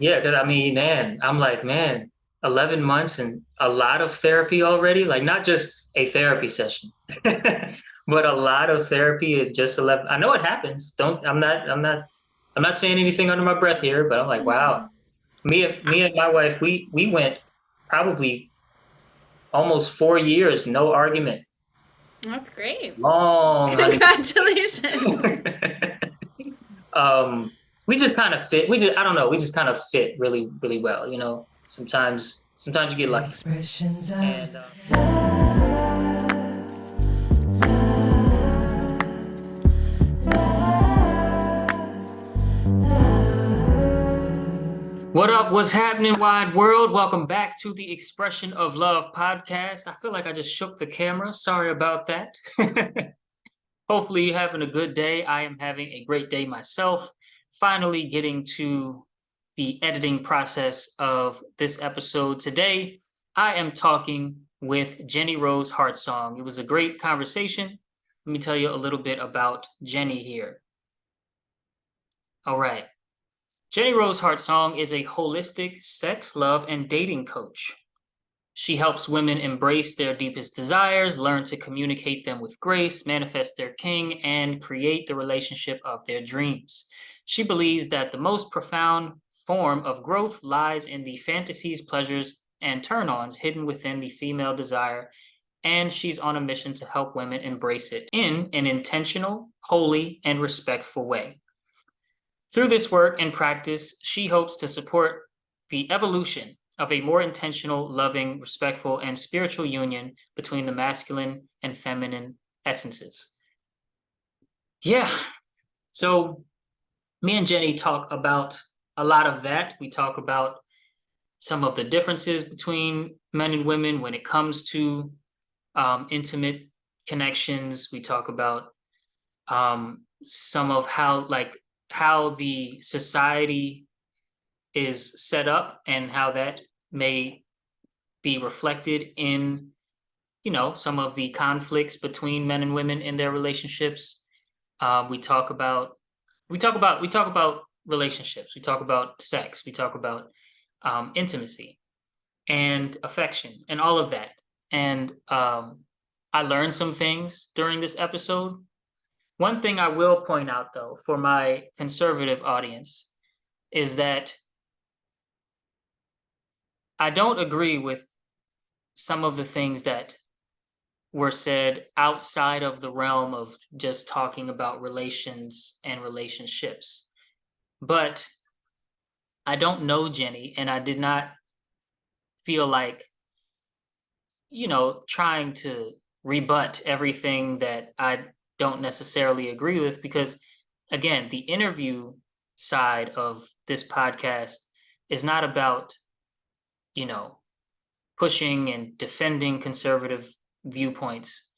Yeah, because I mean, man, I'm like, man, 11 months and a lot of therapy already, like not just a therapy session, but a lot of therapy at just 11. I know it happens. I'm not saying anything under my breath here, but I'm like, wow. Mhm. Me and my wife, we went probably almost 4 years, no argument. That's great. Long Congratulations. honeymoon. um, we just kind of fit. I don't know. We just kind of fit really, really well. You know, sometimes you get lucky. Expressions And of love, what up? What's happening, wide world? Welcome back to the Expression of Love podcast. I feel like I just shook the camera. Sorry about that. Hopefully, you're having a good day. I am having a great day myself. Finally, getting to the editing process of this episode today. I am talking with Jenny Rose Heartsong. It was a great conversation. Let me tell you a little bit about Jenny here. All right. Jenny Rose Heartsong is a holistic sex, love, and dating coach. She helps women embrace their deepest desires, learn to communicate them with grace, manifest their king, and create the relationship of their dreams. She believes that the most profound form of growth lies in the fantasies, pleasures, and turn-ons hidden within the female desire, and she's on a mission to help women embrace it in an intentional, holy, and respectful way. Through this work and practice, she hopes to support the evolution of a more intentional, loving, respectful, and spiritual union between the masculine and feminine essences. Yeah. So me and Jenny talk about a lot of that. We talk about some of the differences between men and women when it comes to intimate connections. We talk about some of how the society is set up and how that may be reflected in some of the conflicts between men and women in their relationships. We talk about we talk about relationships. We talk about sex. We talk about intimacy and affection and all of that. And I learned some things during this episode. One thing I will point out, though, for my conservative audience, is that I don't agree with some of the things that were said outside of the realm of just talking about relations and relationships. But I don't know Jenny, and I did not feel like, trying to rebut everything that I don't necessarily agree with, because, again, the interview side of this podcast is not about, you know, pushing and defending conservative viewpoints.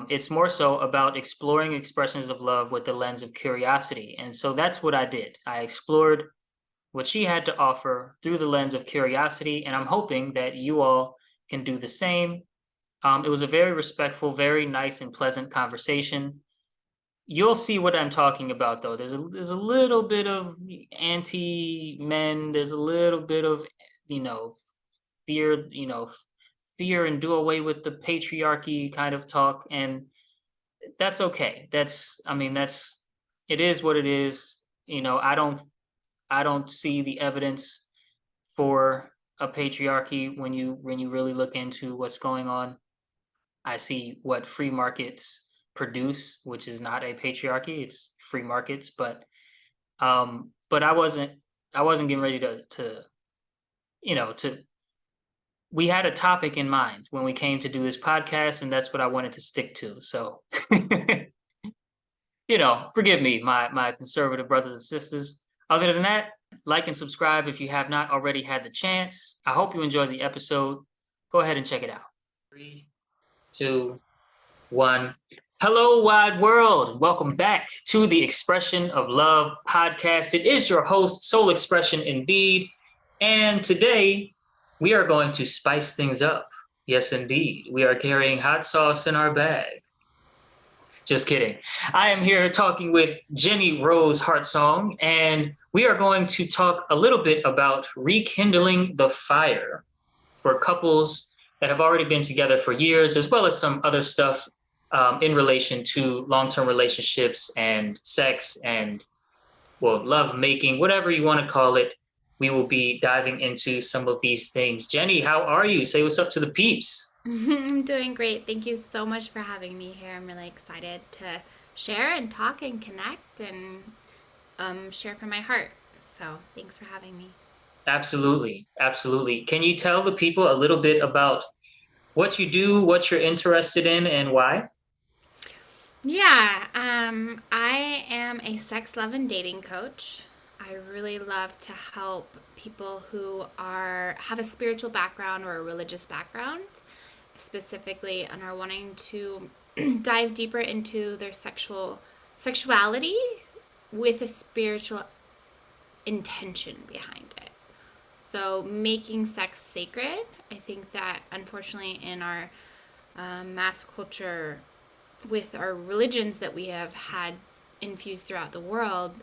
It's more so about exploring expressions of love with the lens of curiosity. And so that's what I did. I explored what she had to offer through the lens of curiosity, and I'm hoping that you all can do the same. It was a very respectful, very nice and pleasant conversation. You'll see what I'm talking about, though. There's a little bit of anti-men. There's a little bit of, you know, fear, fear and do away with the patriarchy kind of talk, and that's okay. That's it is what it is. I don't see the evidence for a patriarchy when you really look into what's going on. I see what free markets produce, which is not a patriarchy, it's free markets, but I wasn't getting ready to we had a topic in mind when we came to do this podcast, and that's what I wanted to stick to. So, forgive me, my conservative brothers and sisters. Other than that, like and subscribe if you have not already had the chance. I hope you enjoyed the episode. Go ahead and check it out. 3, 2, 1. Hello, wide world. Welcome back to the Expression of Love podcast. It is your host, Soul Expression indeed. And today we are going to spice things up. Yes, indeed. We are carrying hot sauce in our bag. Just kidding. I am here talking with Jenny Rose Heartsong, and we are going to talk a little bit about rekindling the fire for couples that have already been together for years, as well as some other stuff in relation to long-term relationships and sex and, well, love making, whatever you want to call it. We will be diving into some of these things. Jenny, how are you? Say what's up to the peeps. I'm doing great. Thank you so much for having me here. I'm really excited to share and talk and connect and share from my heart. So thanks for having me. Absolutely. Absolutely. Can you tell the people a little bit about what you do, what you're interested in, and why? Yeah, I am a sex, love, and dating coach. I really love to help people who have a spiritual background or a religious background, specifically, and are wanting to dive deeper into their sexuality with a spiritual intention behind it. So making sex sacred. I think that unfortunately in our mass culture, with our religions that we have had infused throughout the world,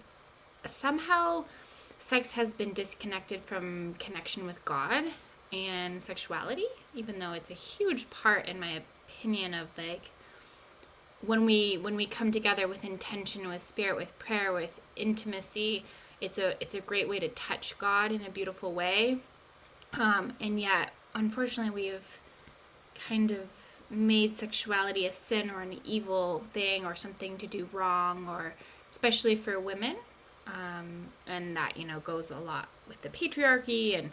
somehow sex has been disconnected from connection with God and sexuality, even though it's a huge part, in my opinion, of like when we come together with intention, with spirit, with prayer, with intimacy. It's a great way to touch God in a beautiful way, and yet unfortunately we've kind of made sexuality a sin or an evil thing or something to do wrong, or especially for women, and that goes a lot with the patriarchy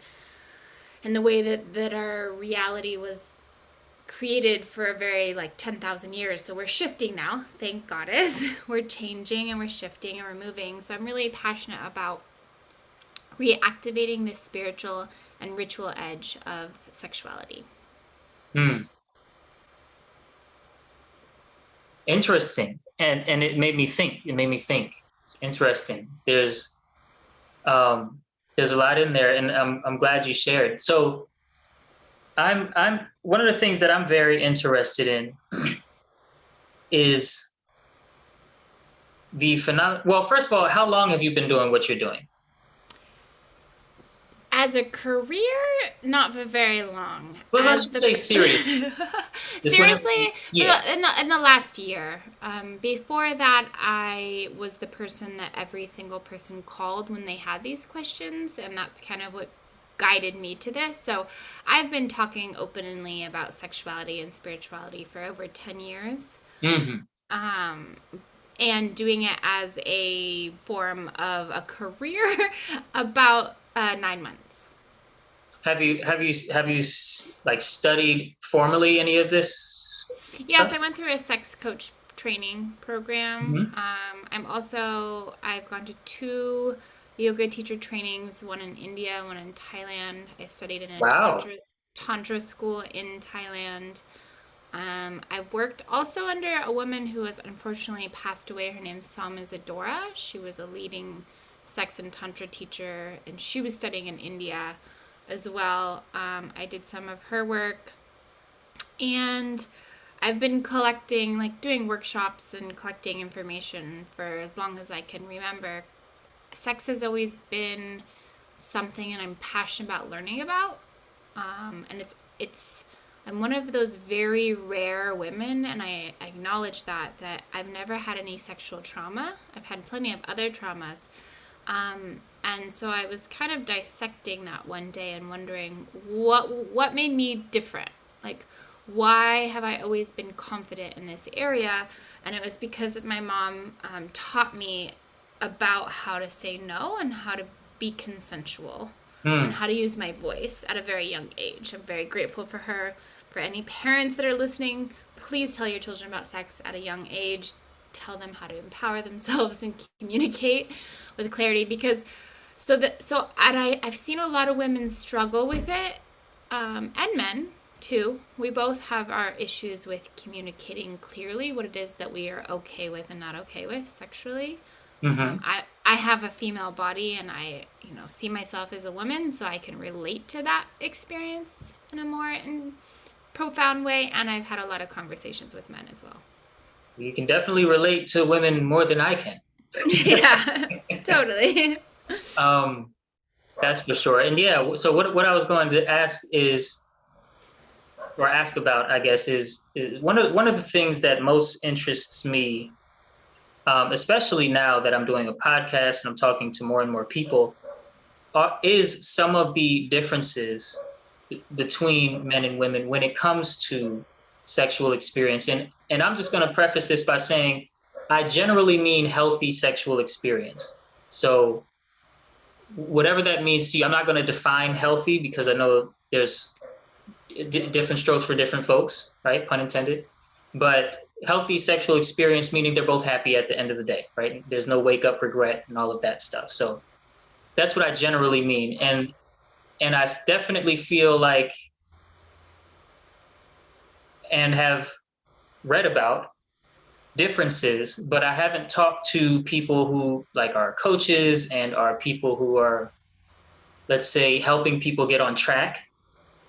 and the way that our reality was created for a very 10,000 years. So we're shifting now, thank goddess. We're changing and we're shifting and we're moving. So I'm really passionate about reactivating this spiritual and ritual edge of sexuality. Hmm. Interesting. And it made me think. It's interesting. There's a lot in there, and I'm glad you shared. So I'm one of the things that I'm very interested in is the phenomenon. Well, first of all, how long have you been doing what you're doing? As a career, not for very long. Well, let's say serious. Seriously, Yeah. in the last year. Before that, I was the person that every single person called when they had these questions, and that's kind of what guided me to this. So I've been talking openly about sexuality and spirituality for over 10 years. Mm-hmm. And doing it as a form of a career about 9 months. Have you studied formally any of this? Yes, stuff? I went through a sex coach training program. I've gone to 2 yoga teacher trainings, one in India, one in Thailand. I studied in a Wow. tantra school in Thailand. I've worked also under a woman who has unfortunately passed away. Her name's Sam Isadora. She was a leading sex and tantra teacher, and she was studying in India as well. I did some of her work, and I've been doing workshops and collecting information for as long as I can remember. Sex has always been something, and I'm passionate about learning about. And I'm one of those very rare women, and I acknowledge that I've never had any sexual trauma. I've had plenty of other traumas. And so I was kind of dissecting that one day and wondering what made me different. Like, why have I always been confident in this area? And it was because my mom taught me about how to say no and how to be consensual and how to use my voice at a very young age. I'm very grateful for her. For any parents that are listening, please tell your children about sex at a young age. Tell them how to empower themselves and communicate with clarity, because I've seen a lot of women struggle with it, and men too. We both have our issues with communicating clearly what it is that we are okay with and not okay with sexually. Mm-hmm. I have a female body, and I see myself as a woman, so I can relate to that experience in a more profound way. And I've had a lot of conversations with men as well. You can definitely relate to women more than I can. Yeah, totally. Um, that's for sure. And yeah, so what I was going to ask is, or ask about, I guess, is one of the things that most interests me, especially now that I'm doing a podcast and I'm talking to more and more people, is some of the differences between men and women when it comes to sexual experience. And I'm just going to preface this by saying I generally mean healthy sexual experience. So whatever that means to you, I'm not going to define healthy because I know there's different strokes for different folks, right? Pun intended. But healthy sexual experience meaning they're both happy at the end of the day, right? There's no wake up regret and all of that stuff. So that's what I generally mean. And I definitely feel like, and have read about differences, but I haven't talked to people who like are coaches and are people who are, let's say, helping people get on track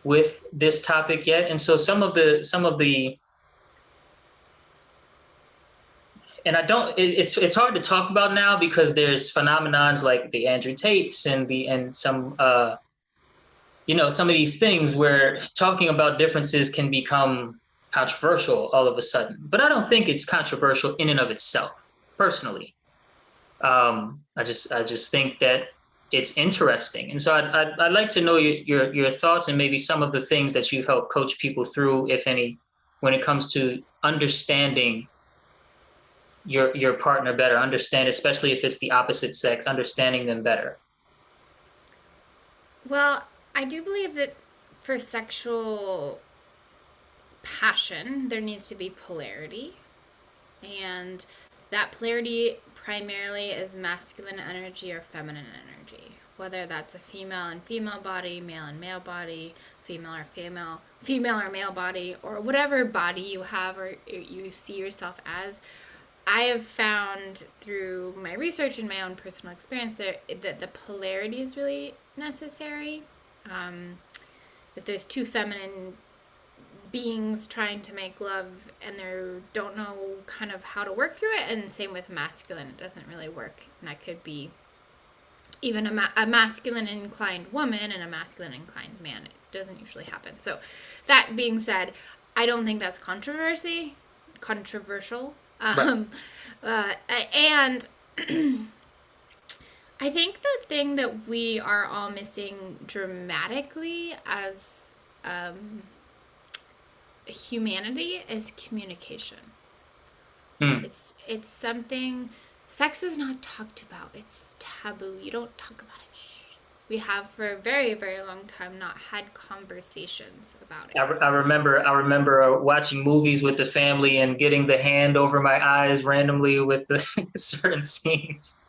with this topic yet. And so some of the and I don't it's hard to talk about now because there's phenomenons like the Andrew Tates and some some of these things where talking about differences can become controversial all of a sudden. But I don't think it's controversial in and of itself, personally. I just think that it's interesting, and so I'd like to know your thoughts and maybe some of the things that you've helped coach people through, if any, when it comes to understanding your partner better, understand, especially if it's the opposite sex, understanding them better. Well, I do believe that for sexual passion, there needs to be polarity. And that polarity primarily is masculine energy or feminine energy. Whether that's a female and female body, male and male body, female or female or male body, or whatever body you have or you see yourself as. I have found through my research and my own personal experience that the polarity is really necessary. Um, if there's two feminine beings trying to make love and they don't know kind of how to work through it, and same with masculine, it doesn't really work. And that could be even a masculine inclined woman and a masculine inclined man. It doesn't usually happen. So that being said, I don't think that's controversial. Right. And I think the thing that we are all missing dramatically as humanity is communication. Hmm. It's something. Sex is not talked about. It's taboo. You don't talk about it. Shh. We have for a very, very long time not had conversations about it. I remember watching movies with the family and getting the hand over my eyes randomly with the certain scenes.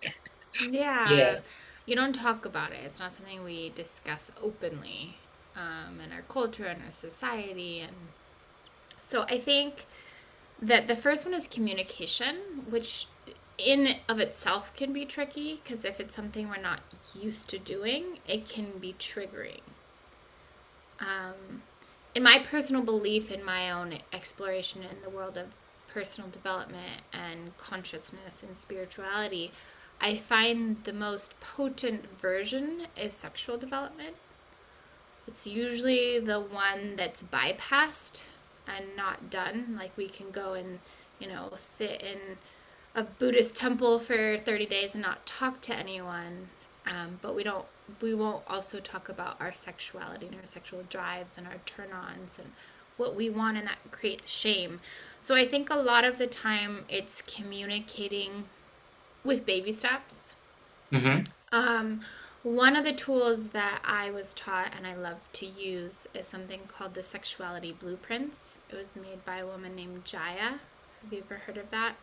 Yeah, Yeah. you don't talk about it. It's not something we discuss openly in our culture and our society. And so I think that the first one is communication, which in of itself can be tricky because if it's something we're not used to doing, it can be triggering. In my personal belief, in my own exploration in the world of personal development and consciousness and spirituality, I find the most potent version is sexual development. It's usually the one that's bypassed and not done. Like we can go and, sit in a Buddhist temple for 30 days and not talk to anyone. But we won't also talk about our sexuality and our sexual drives and our turn-ons and what we want, and that creates shame. So I think a lot of the time it's communicating with baby steps. Hmm. Um, One of the tools that I was taught and I love to use is something called the Sexuality Blueprints. It was made by a woman named Jaya. Have you ever heard of that?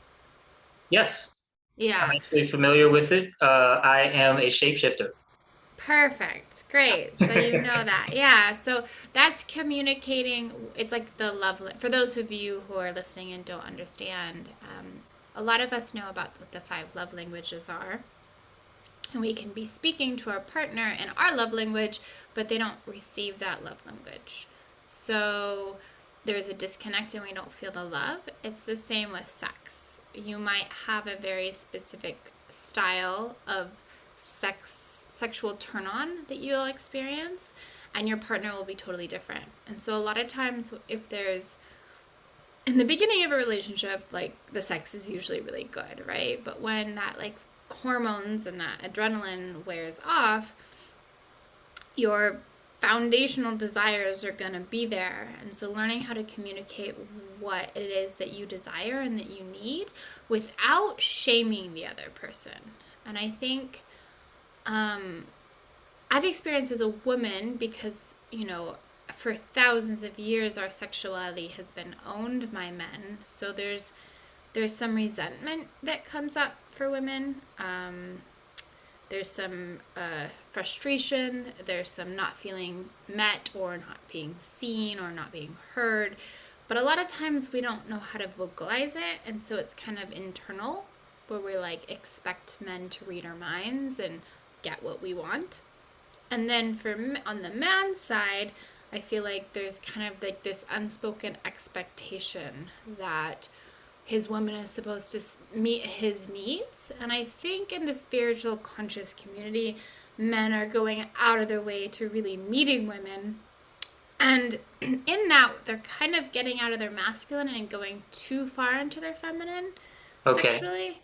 Yes, I'm Yeah. actually familiar with it. I am a shapeshifter. Perfect. Great. So you know that. Yeah. So that's communicating. It's like the love. For those of you who are listening and don't understand, a lot of us know about what the 5 love languages are. And we can be speaking to our partner in our love language, but they don't receive that love language. So there's a disconnect and we don't feel the love. It's the same with sex. You might have a very specific style of sexual turn on that you'll experience, and your partner will be totally different. And so a lot of times, if there's in the beginning of a relationship, like, the sex is usually really good, right? But when that, like, hormones and that adrenaline wears off, your foundational desires are going to be there. And so learning how to communicate what it is that you desire and that you need without shaming the other person. And I think I've experienced as a woman, because, for thousands of years our sexuality has been owned by men. So there's some resentment that comes up for women. There's some frustration. There's some not feeling met or not being seen or not being heard. But a lot of times we don't know how to vocalize it. And so it's kind of internal, where we like expect men to read our minds and get what we want. And then on the man's side, I feel like there's kind of like this unspoken expectation that his woman is supposed to meet his needs. And I think in the spiritual conscious community, men are going out of their way to really meeting women. And in that, they're kind of getting out of their masculine and going too far into their feminine sexually.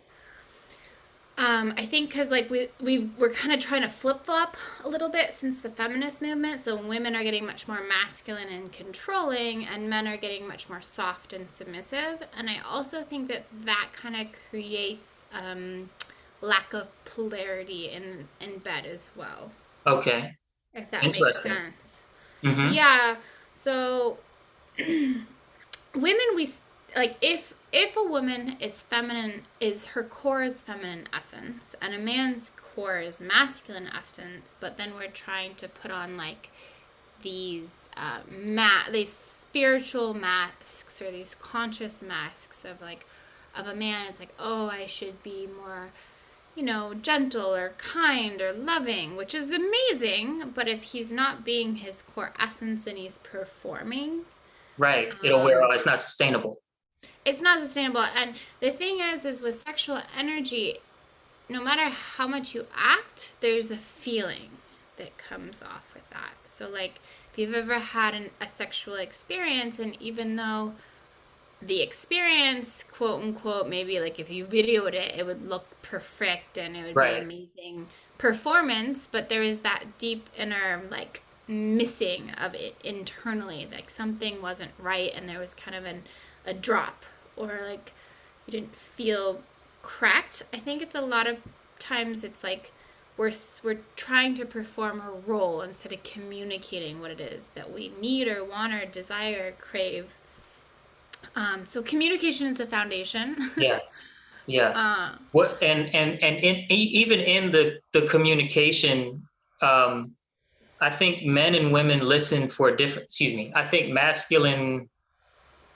I think because like we're kind of trying to flip-flop a little bit since the feminist movement. So women are getting much more masculine and controlling, and men are getting much more soft and submissive. And I also think that kind of creates lack of polarity in bed as well. Okay. If that makes sense. Mm-hmm. Yeah. So women, we like if a woman is feminine, her core is feminine essence, and a man's core is masculine essence, but then we're trying to put on like these these spiritual masks, or these conscious masks of a man. It's like, oh, I should be more, gentle or kind or loving, which is amazing. But if he's not being his core essence and he's performing, right, it'll wear off. It's not sustainable. It's not sustainable. And the thing is with sexual energy, no matter how much you act, there's a feeling that comes off with that. So like, if you've ever had a sexual experience, and even though the experience, quote unquote, maybe like if you videoed it, it would look perfect and it would be amazing performance, but there is that deep inner like missing of it internally, like something wasn't right, and there was kind of a drop, or like you didn't feel correct. I think it's a lot of times it's like we're trying to perform a role instead of communicating what it is that we need or want or desire or crave. So communication is the foundation. Yeah. What even in the communication, I think men and women listen for different. Excuse me. I think masculine.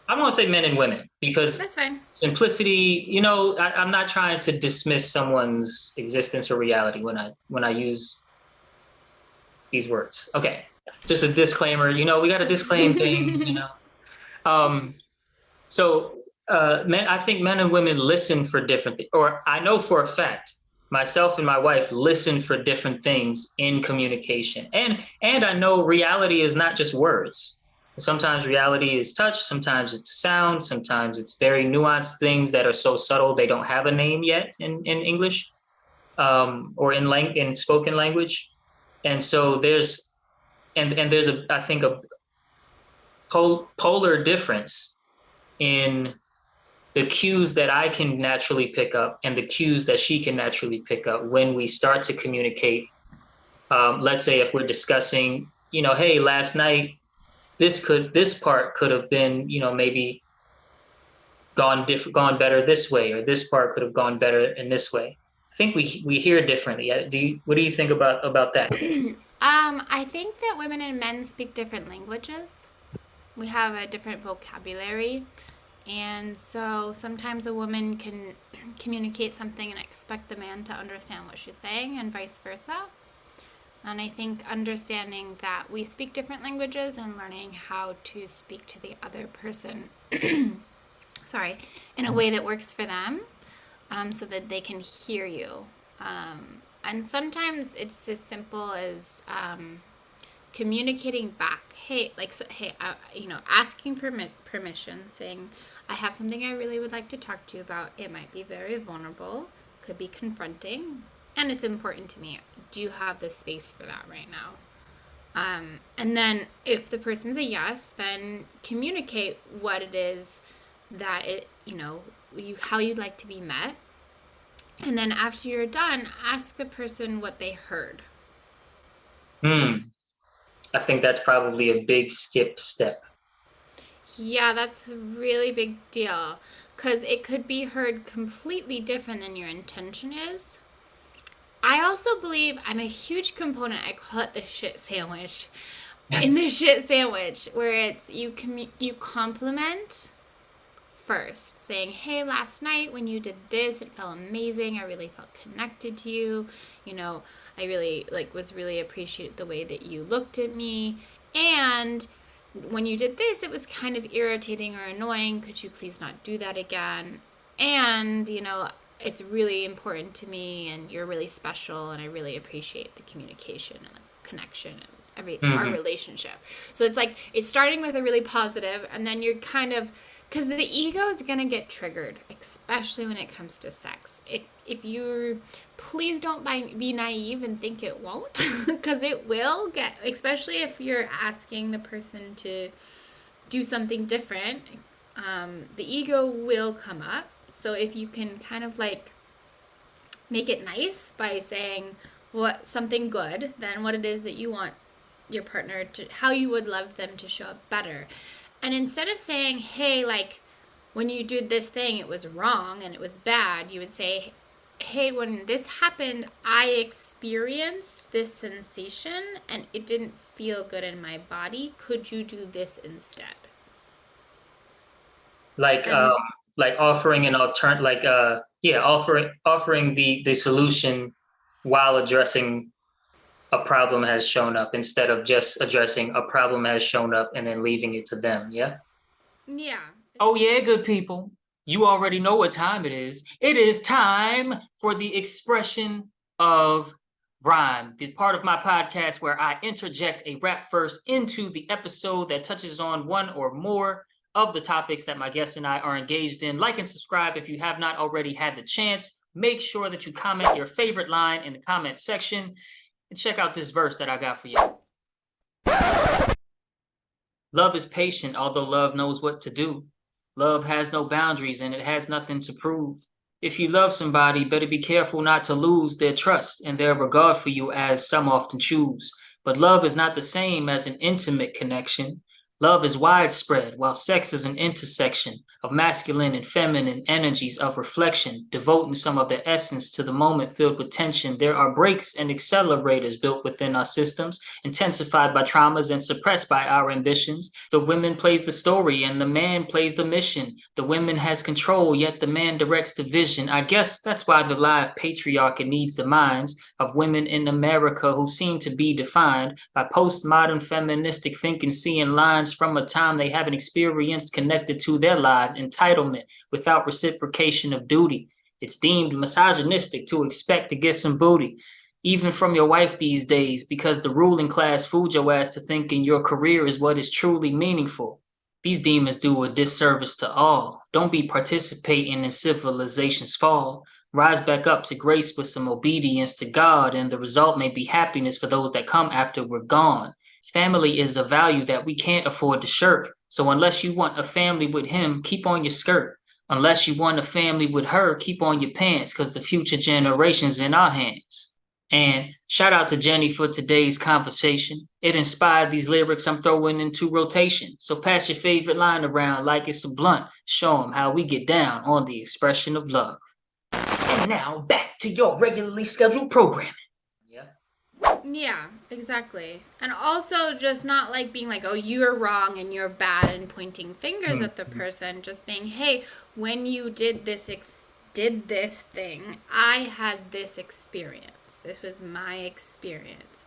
I don't want to say men and women, because that's fine. Simplicity. I'm not trying to dismiss someone's existence or reality when I use these words. Okay, just a disclaimer. We got to disclaim things. So I think men and women listen for different things, or I know for a fact, myself and my wife listen for different things in communication. And I know reality is not just words. Sometimes reality is touch, sometimes it's sound, sometimes it's very nuanced things that are so subtle they don't have a name yet in English, or in spoken language. And so there's I think a polar difference in the cues that I can naturally pick up and the cues that she can naturally pick up when we start to communicate. Let's say if we're discussing, hey, last night, this part could have been, maybe gone better this way, or this part could have gone better in this way. I think we hear differently. What do you think about that? I think that women and men speak different languages. We have a different vocabulary. And so sometimes a woman can communicate something and expect the man to understand what she's saying, and vice versa. And I think understanding that we speak different languages and learning how to speak to the other person, sorry, in a way that works for them, so that they can hear you. And sometimes it's as simple as communicating back. Hey, like, hey, asking permission, saying, I have something I really would like to talk to you about. It might be very vulnerable, could be confronting, and it's important to me. Do you have the space for that right now? And then if the person's a yes, then communicate what it is that how you'd like to be met. And then after you're done, ask the person what they heard. I think that's probably a big skip step. Yeah, that's a really big deal, because it could be heard completely different than your intention is. I also believe I'm a huge component. I call it the shit sandwich. In the shit sandwich, where it's you compliment first, saying, "Hey, last night when you did this, it felt amazing. I really felt connected to you. I really was really appreciate the way that you looked at me. And when you did this, it was kind of irritating or annoying. Could you please not do that again? And, it's really important to me, and you're really special, and I really appreciate the communication and the connection and our relationship." So it's starting with a really positive, and then you're kind of, because the ego is going to get triggered, especially when it comes to sex. If you're, please don't be naive and think it won't, because it will get, especially if you're asking the person to do something different, the ego will come up. So if you can kind of make it nice by saying something good, then what it is that you want your partner to, how you would love them to show up better. And instead of saying, hey, when you did this thing, it was wrong and it was bad, you would say, hey, when this happened, I experienced this sensation and it didn't feel good in my body. Could you do this instead? Like offering an offering the solution while addressing a problem has shown up, instead of just addressing a problem has shown up and then leaving it to them. Yeah. Yeah. Oh yeah, good people. You already know what time it is. It is time for the expression of rhyme, the part of my podcast where I interject a rap verse into the episode that touches on one or more of the topics that my guests and I are engaged in. Like and subscribe if you have not already had the chance. Make sure that you comment your favorite line in the comment section and check out this verse that I got for you. Love is patient, although love knows what to do. Love has no boundaries and it has nothing to prove. If you love somebody, better be careful not to lose their trust and their regard for you, as some often choose. But love is not the same as an intimate connection. Love is widespread, while sex is an intersection of masculine and feminine energies of reflection, devoting some of their essence to the moment filled with tension. There are brakes and accelerators built within our systems, intensified by traumas and suppressed by our ambitions. The woman plays the story and the man plays the mission. The woman has control, yet the man directs the vision. I guess that's why the live patriarchy needs the minds of women in America, who seem to be defined by postmodern feministic thinking, seeing lines from a time they haven't experienced connected to their lives, entitlement without reciprocation of duty. It's deemed misogynistic to expect to get some booty, even from your wife these days, because the ruling class fooled your ass to thinking your career is what is truly meaningful. These demons do a disservice to all. Don't be participating in civilization's fall. Rise back up to grace with some obedience to God, and the result may be happiness for those that come after we're gone. Family is a value that we can't afford to shirk. So unless you want a family with him, keep on your skirt. Unless you want a family with her, keep on your pants, because the future generation's in our hands. And shout out to Jenny for today's conversation. It inspired these lyrics I'm throwing into rotation. So pass your favorite line around like it's a blunt. Show them how we get down on the expression of love. And now back to your regularly scheduled programming. Yeah, exactly. And also just not being oh, you're wrong and you're bad, and pointing fingers at the person. Just being, hey, when you did this thing, I had this experience. This was my experience.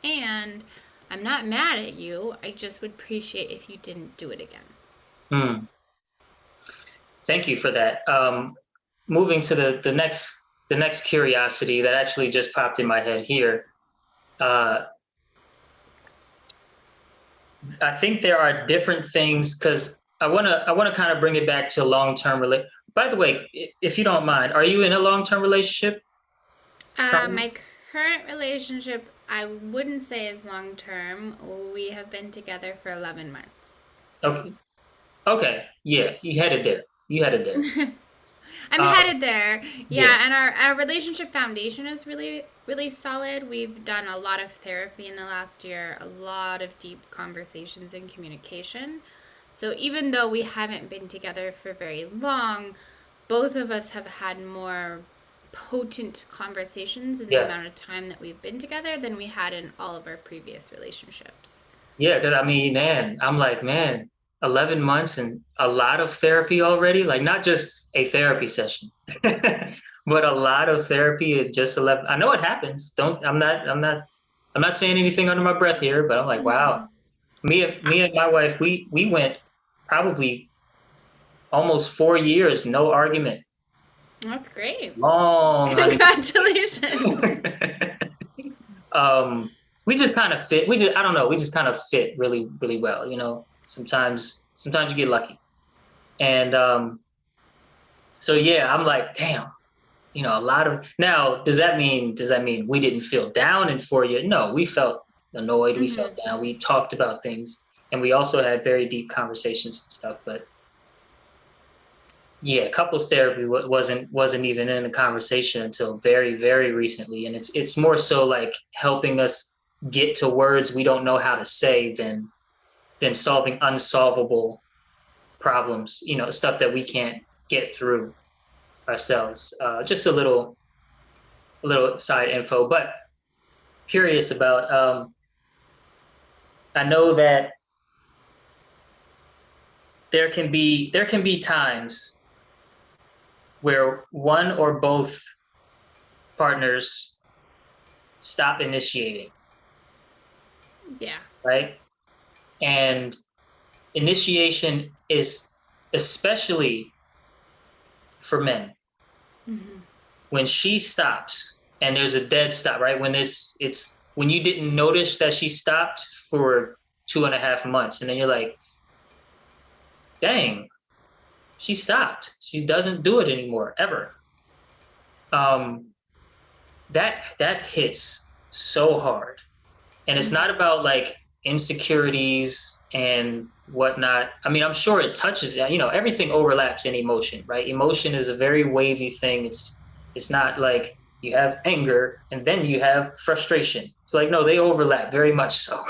And I'm not mad at you. I just would appreciate if you didn't do it again. Mm. Thank you for that. Moving to the next curiosity that actually just popped in my head here. Uh, I think there are different things because I wanna kind of bring it back to long-term relate. By the way, if you don't mind, are you in a long-term relationship currently? My current relationship, I wouldn't say is long term. We have been together for 11 months. Okay. Okay. Yeah, you headed there. You headed there. I'm Um, headed there. yeah. Yeah, and our relationship foundation is really, really solid. We've done a lot of therapy in the last year, a lot of deep conversations and communication. So even though we haven't been together for very long, both of us have had more potent conversations in the Yeah. amount of time that we've been together than we had in all of our previous relationships. Yeah, because I mean, man, I'm like, man, 11 months and a lot of therapy already, like not just a therapy session, but a lot of therapy at just 11. I know it happens. I'm not saying anything under my breath here, but I'm like, wow. Mm-hmm. Me and my wife, we went probably almost 4 years, no argument, That's great. long Congratulations. honeymoon. um we just kind of fit, I don't know, we just kind of fit really really well, you know. Sometimes you get lucky. And so yeah, I'm like, damn, you know, a lot of. Now does that mean we didn't feel down in 4 years? No, we felt annoyed, we felt Mm-hmm. down, we talked about things, and we also had very deep conversations and stuff. But yeah, couples therapy wasn't even in the conversation until very very recently, and it's more so like helping us get to words we don't know how to say than solving unsolvable problems, you know, stuff that we can't get through ourselves. Just a little side info, but curious about. I know that there can be times where one or both partners stop initiating, Yeah. right? And initiation is especially for men. Mm-hmm. When she stops and there's a dead stop, right? When it's when you didn't notice that she stopped for 2.5 months, and then you're like, dang, she stopped. She doesn't do it anymore, ever. Um, that hits so hard. And it's Mm-hmm. not about like insecurities and whatnot. I mean, I'm sure it touches, you know, everything overlaps in emotion, right? Emotion is a very wavy thing. It's not like you have anger and then you have frustration. It's like, no, they overlap very much so.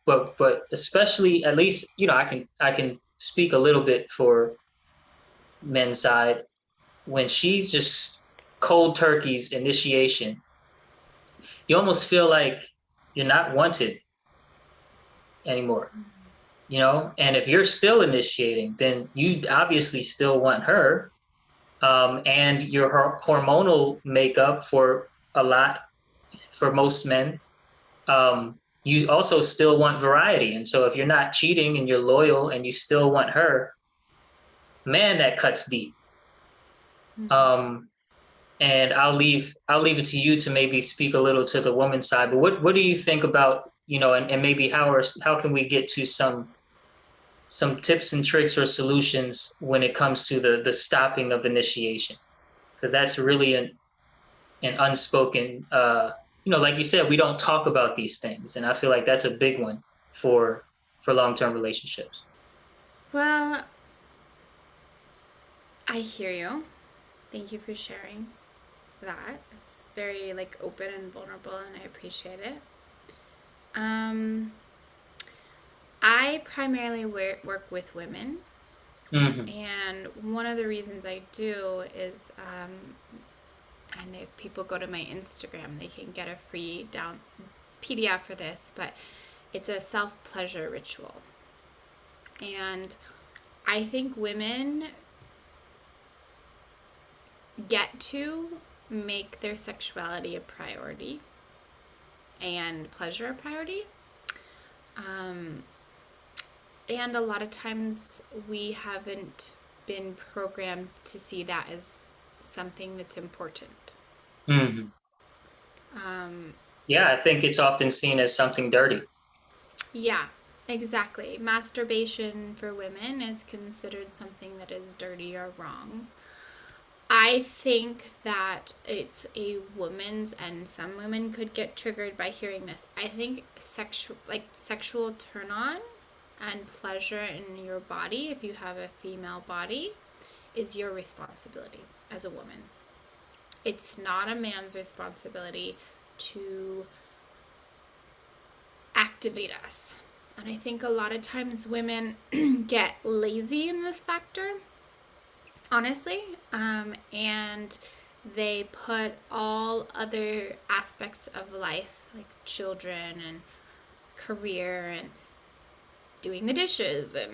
But especially, at least, you know, I can speak a little bit for men's side. When she's just cold turkeys initiation, you almost feel like you're not wanted anymore, you know? And if you're still initiating, then you obviously still want her. And your hormonal makeup for a lot, for most men, you also still want variety. And so if you're not cheating and you're loyal and you still want her, man, that cuts deep. Mm-hmm. Um, and I'll leave it to you to maybe speak a little to the woman's side. But what do you think about, you know, and maybe how can we get to some tips and tricks or solutions when it comes to the stopping of initiation? Because that's really an unspoken, you know, like you said, we don't talk about these things, and I feel like that's a big one for long-term relationships. Well, I hear you. Thank you for sharing that. It's very like open and vulnerable and I appreciate it. Um I primarily work with women, Hmm. and one of the reasons I do is and if people go to my Instagram, they can get a free down PDF for this, but it's a self-pleasure ritual. And I think women get to make their sexuality a priority. and pleasure a priority. And a lot of times we haven't been programmed to see that as something that's important. Hmm. Yeah, I think it's often seen as something dirty. Yeah, exactly. Masturbation for women is considered something that is dirty or wrong. I think that it's a woman's, and some women could get triggered by hearing this. I think sexual turn on and pleasure in your body, if you have a female body, is your responsibility as a woman. It's not a man's responsibility to activate us. And I think a lot of times women get lazy in this factor, honestly, and they put all other aspects of life, like children and career and doing the dishes and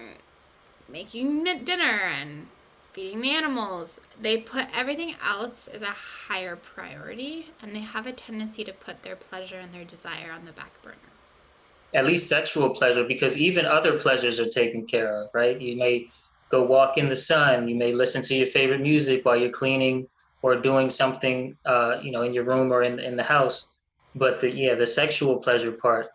making dinner and feeding the animals. They put everything else as a higher priority, and they have a tendency to put their pleasure and their desire on the back burner. At least sexual pleasure, because even other pleasures are taken care of, right? You may go walk in the sun. You may listen to your favorite music while you're cleaning or doing something, in your room or in the house. But the sexual pleasure part,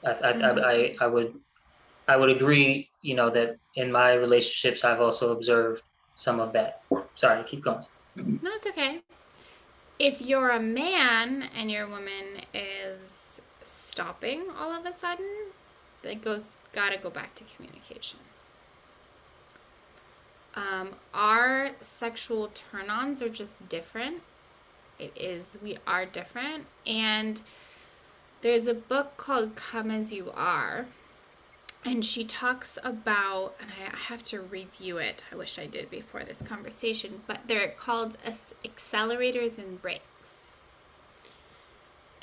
I would agree, that in my relationships, I've also observed some of that. Sorry, keep going. No, it's okay. If you're a man and your woman is stopping all of a sudden, gotta go back to communication. Our sexual turn-ons are just different. We are different. And there's a book called Come As You Are, and she talks about, and I have to review it. I wish I did before this conversation, but they're called accelerators and brakes.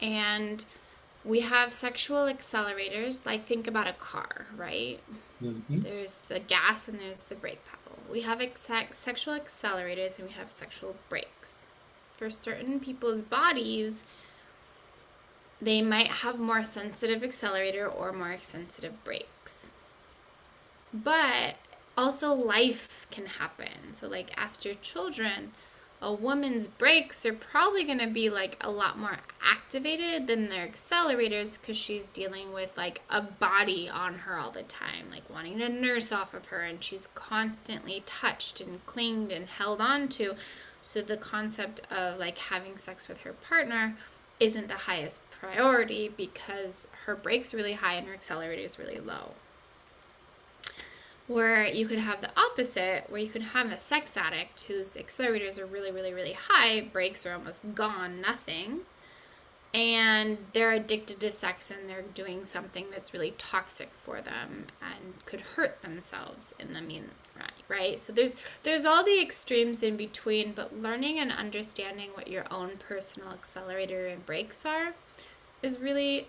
And we have sexual accelerators, like think about a car, right? Mm-hmm. There's the gas and there's the brake pedal. We have sexual accelerators and we have sexual brakes. For certain people's bodies, they might have more sensitive accelerator or more sensitive brakes. But also life can happen. So like after children, a woman's brakes are probably going to be like a lot more activated than their accelerators, because she's dealing with like a body on her all the time, like wanting to nurse off of her, and she's constantly touched and clinged and held on to. So the concept of like having sex with her partner isn't the highest priority because her brakes are really high and her accelerator is really low. Where you could have the opposite, where you could have a sex addict whose accelerators are really, really, really high, brakes are almost gone, nothing, and they're addicted to sex and they're doing something that's really toxic for them and could hurt themselves in the mean, right? So there's all the extremes in between, but learning and understanding what your own personal accelerator and brakes are is really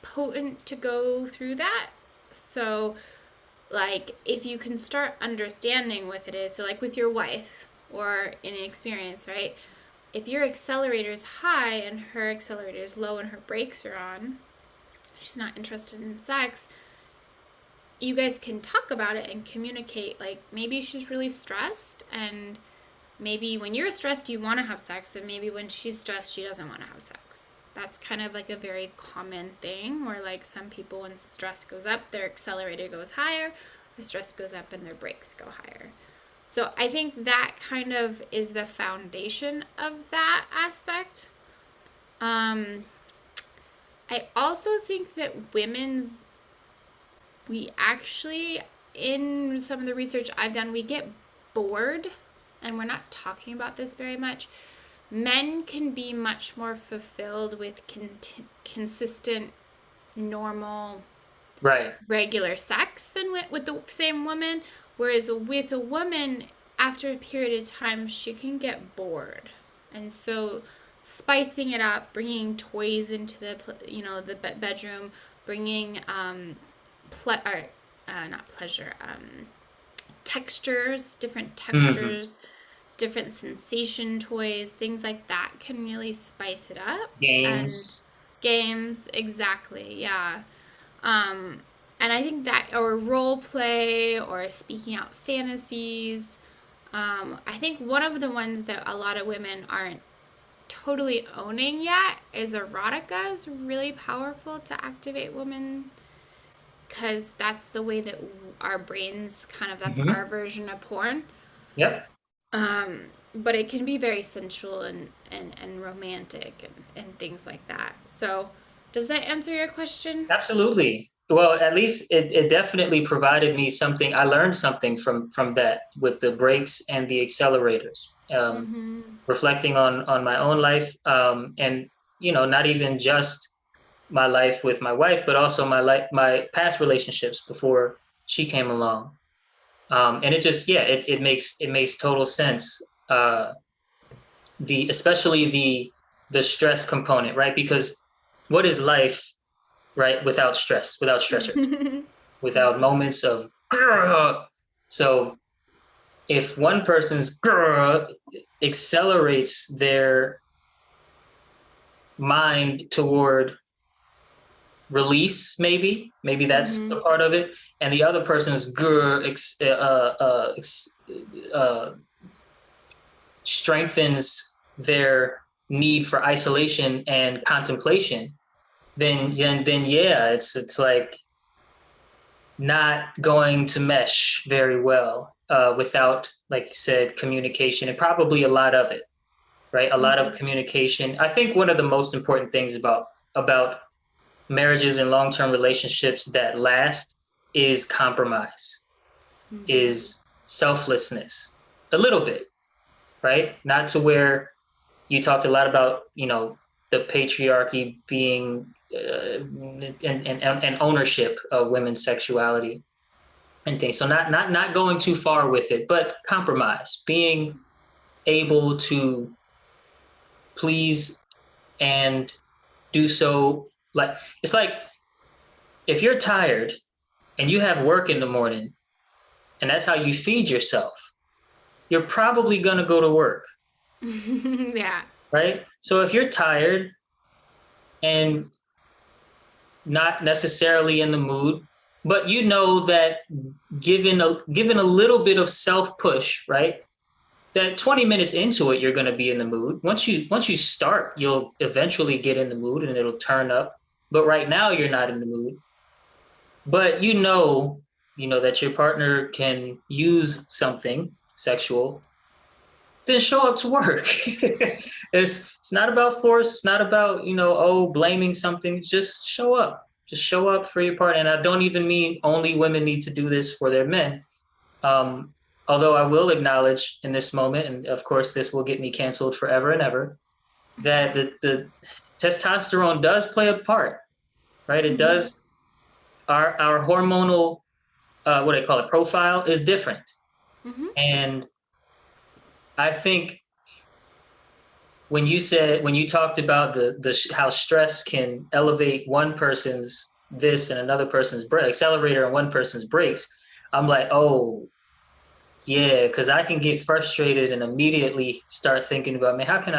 potent to go through that. So like if you can start understanding what it is, so like with your wife or in an experience, right? If your accelerator is high and her accelerator is low and her brakes are on, she's not interested in sex, you guys can talk about it and communicate. Like maybe she's really stressed, and maybe when you're stressed you want to have sex, and maybe when she's stressed she doesn't want to have sex. That's kind of like a very common thing, where like some people, when stress goes up, their accelerator goes higher, their stress goes up and their brakes go higher. So I think that kind of is the foundation of that aspect. I also think that we actually, in some of the research I've done, we get bored, and we're not talking about this very much. Men can be much more fulfilled with consistent, normal, Right. regular sex than with the same woman. Whereas with a woman, after a period of time, she can get bored. And so spicing it up, bringing toys into the bedroom, bringing textures, different textures, different sensation toys, things like that can really spice it up. Games. Games, exactly, yeah. And I think that, or role play, or speaking out fantasies. I think one of the ones that a lot of women aren't totally owning yet is erotica is really powerful to activate women because that's the way that our brains kind of, that's our version of porn. Yep. But it can be very sensual and romantic and things like that. So does that answer your question? Absolutely. Well, at least it definitely provided me something. I learned something from that with the brakes and the accelerators. Mm-hmm. Reflecting on my own life, and not even just my life with my wife, but also my past relationships before she came along. And it just, yeah, it makes total sense. Especially the stress component, right? Because what is life, right, without stress, without stressors, without Yeah. moments of "Grr." So if one person's "Grr" accelerates their mind toward release, maybe that's a Mm-hmm. part of it, and the other person's "Grr" uh, strengthens their need for isolation and contemplation, then yeah, it's like not going to mesh very well without, like you said, communication, and probably a lot of it, right? A lot of Mm-hmm. communication. I think one of the most important things about marriages and long-term relationships that last is compromise, Mm-hmm. is selflessness, a little bit, right? Not to where you talked a lot about, the patriarchy being and ownership of women's sexuality and things. So not going too far with it, but compromise, being able to please and do so. Like, it's like if you're tired and you have work in the morning and that's how you feed yourself, you're probably going to go to work, Yeah. right? So if you're tired and not necessarily in the mood, but you know that given a little bit of self push, right? That 20 minutes into it, you're going to be in the mood. Once you start, you'll eventually get in the mood and it'll turn up. But right now, you're not in the mood. But that your partner can use something sexual, then show up to work. It's not about force. It's not about, blaming something. Just show up. Just show up for your partner. And I don't even mean only women need to do this for their men. Um, Although I will acknowledge in this moment, and of course this will get me canceled forever and ever, that the testosterone does play a part, right? It Mm-hmm. does. Our hormonal, what I call it, profile is different, Mm-hmm. and I think when you talked about the how stress can elevate one person's this and another person's brake accelerator and one person's brakes, I'm like, oh yeah, because I can get frustrated and immediately start thinking about, man, let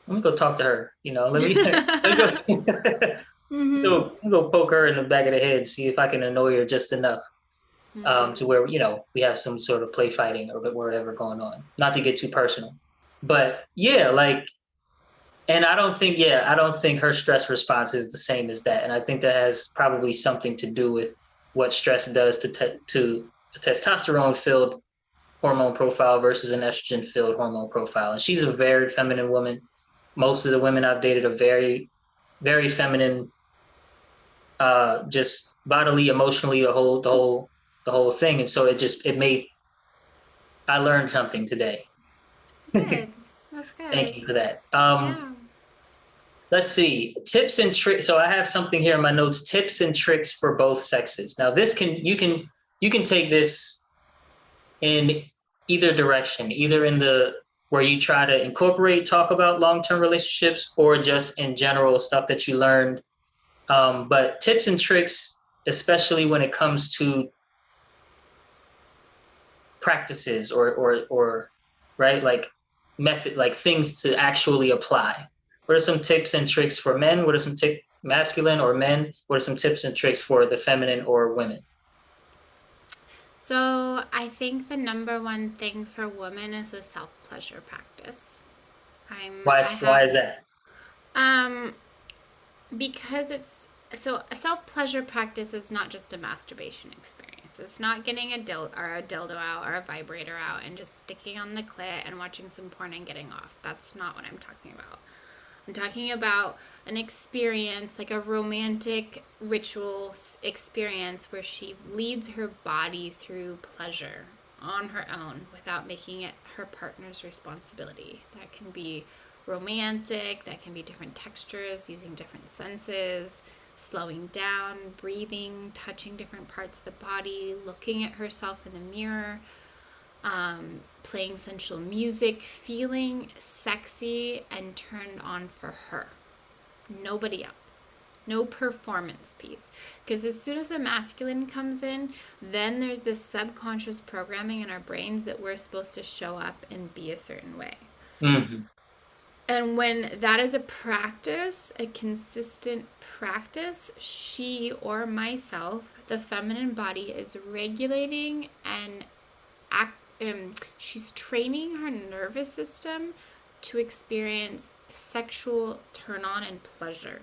me go talk to her, let me Mm-hmm. go poke her in the back of the head, see if I can annoy her just enough, to Mm-hmm. where, we have some sort of play fighting or whatever going on, not to get too personal. But yeah, like, and I don't think her stress response is the same as that. And I think that has probably something to do with what stress does to a testosterone filled hormone profile versus an estrogen filled hormone profile. And she's a very feminine woman. Most of the women I've dated are very, very feminine, just bodily, emotionally, the whole thing. And so I learned something today. Good. That's Thank good. you for that. Yeah. Let's see, tips and tricks. So I have something here in my notes: tips and tricks for both sexes. Now, you can take this in either direction, either in the where you try to talk about long-term relationships, or just in general stuff that you learned. But tips and tricks, especially when it comes to practices or right, like method, like things to actually apply. What are some tips and tricks for men? What are some masculine or men? What are some tips and tricks for the feminine or women? So I think the number one thing for women is a self-pleasure practice. I Why have is that? um because it's so a self-pleasure practice is not just a masturbation experience. It's not getting a dildo out or a vibrator out and just sticking on the clit and watching some porn and getting off. That's not what I'm talking about. I'm talking about an experience, like a romantic ritual experience where she leads her body through pleasure on her own without making it her partner's responsibility. That can be romantic, that can be different textures, using different senses, slowing down, breathing, touching different parts of the body, looking at herself in the mirror, playing sensual music, feeling sexy and turned on for her. Nobody else. No performance piece. Because as soon as the masculine comes in, then there's this subconscious programming in our brains that we're supposed to show up and be a certain way. Mm-hmm. And when that is a practice, a consistent practice, she or myself, the feminine body, is regulating and she's training her nervous system to experience sexual turn on and pleasure.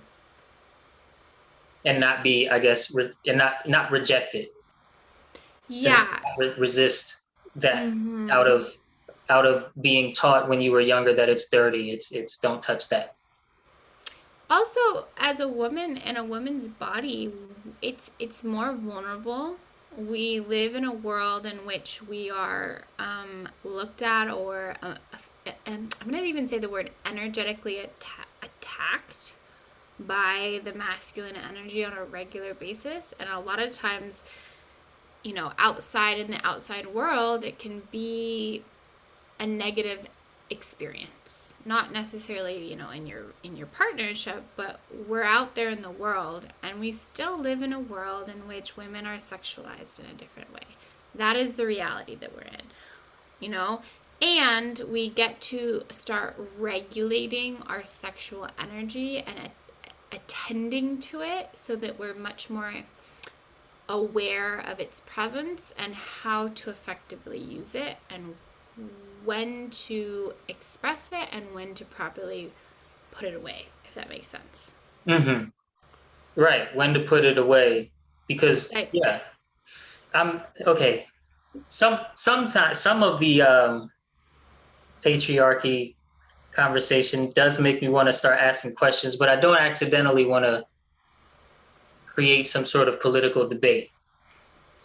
And not be, I guess, and not reject it. Yeah. Resist that Mm-hmm. out of being taught when you were younger that it's dirty. It's don't touch that. Also, as a woman in a woman's body, it's more vulnerable. We live in a world in which we are looked at, or I'm going to even say the word energetically attacked by the masculine energy on a regular basis. And a lot of times, outside in the outside world, it can be a negative experience. Not necessarily, in your partnership, but we're out there in the world, and we still live in a world in which women are sexualized in a different way. That is the reality that we're in, and we get to start regulating our sexual energy and attending to it so that we're much more aware of its presence and how to effectively use it, and when to express it and when to properly put it away, if that makes sense. Mm-hmm. Right. When to put it away, because yeah, I'm okay. Sometimes some of the patriarchy conversation does make me want to start asking questions, but I don't accidentally want to create some sort of political debate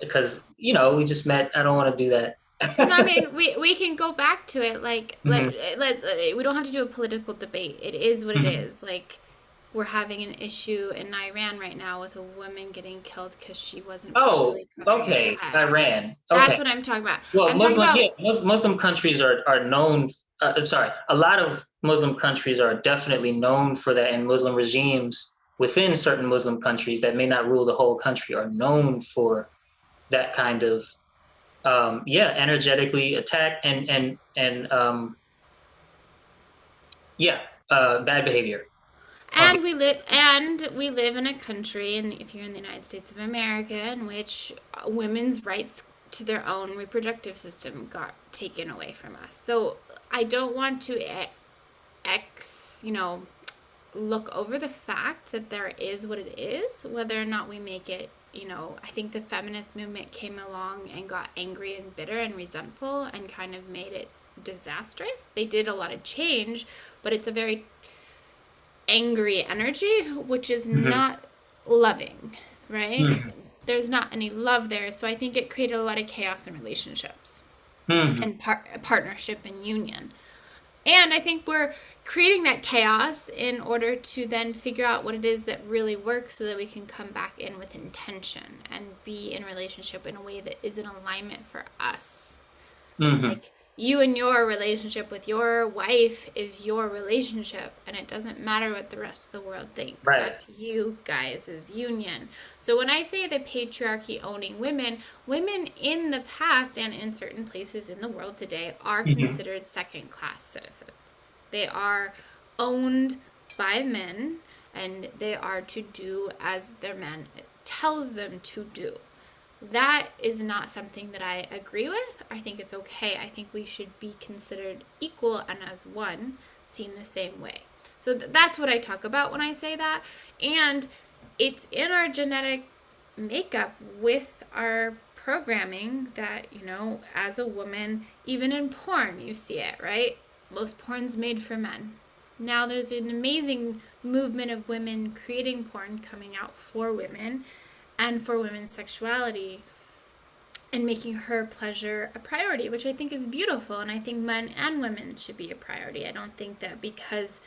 because we just met. I don't want to do that. No, I mean, we can go back to it. Like, Mm-hmm. we don't have to do a political debate. It is what it Mm-hmm. is. Like, we're having an issue in Iran right now with a woman getting killed because she wasn't properly covering her Okay, head. Iran. Okay. That's what I'm talking about. Well, I'm talking about Muslim countries are known. Sorry, a lot of Muslim countries are definitely known for that, and Muslim regimes within certain Muslim countries that may not rule the whole country are known for that kind of energetically attack and bad behavior. And we live in a country, and if you're in the United States of America, in which women's rights to their own reproductive system got taken away from us. So I don't want to look over the fact that there is what it is, whether or not we make it. I think the feminist movement came along and got angry and bitter and resentful and kind of made it disastrous. They did a lot of change, but it's a very angry energy, which is not loving, right? Mm-hmm. There's not any love there. So I think it created a lot of chaos in relationships Mm-hmm. and partnership and union. And I think we're creating that chaos in order to then figure out what it is that really works so that we can come back in with intention and be in relationship in a way that is in alignment for us. Mm-hmm. Like, you and your relationship with your wife is your relationship, and it doesn't matter what the rest of the world thinks. Right. That's you guys' union. So when I say the patriarchy owning women in the past and in certain places in the world today are considered second-class citizens. They are owned by men, and they are to do as their man tells them to do. That is not something that I agree with. I think it's okay. I think we should be considered equal and as one, seen the same way. So that's what I talk about when I say that. And it's in our genetic makeup with our programming that, as a woman, even in porn, you see it, right? Most porn's made for men. Now there's an amazing movement of women creating porn coming out for women and for women's sexuality and making her pleasure a priority, which I think is beautiful. And I think men and women should be a priority. I don't think that because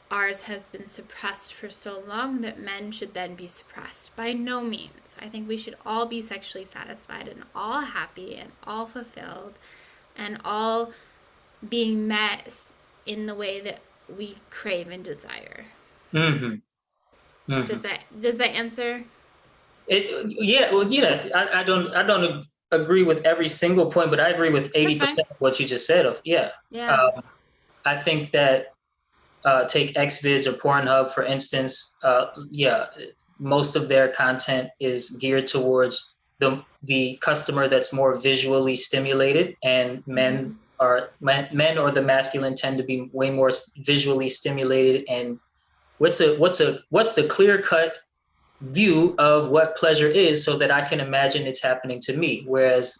ours has been suppressed for so long that men should then be suppressed. By no means. I think we should all be sexually satisfied and all happy and all fulfilled and all being met in the way that we crave and desire. Mm-hmm. Mm-hmm. Does that answer? I don't agree with every single point, but I agree with 80% of what you just said. Yeah. I think that take Xvids or Pornhub, for instance. Most of their content is geared towards the customer that's more visually stimulated, and men or the masculine tend to be way more visually stimulated. And what's the clear cut view of what pleasure is, so that I can imagine it's happening to me. Whereas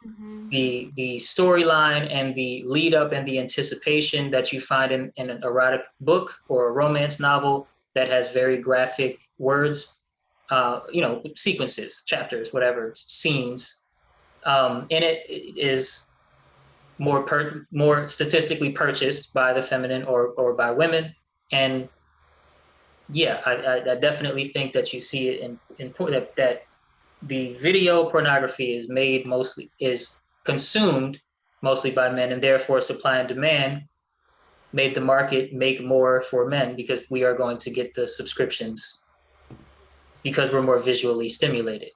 the storyline and the lead up and the anticipation that you find in an erotic book or a romance novel that has very graphic words, sequences, chapters, whatever, scenes, in it is more statistically purchased by the feminine or by women. And yeah, I definitely think that you see it in that the video pornography is consumed mostly by men, and therefore supply and demand made the market make more for men, because we are going to get the subscriptions because we're more visually stimulated,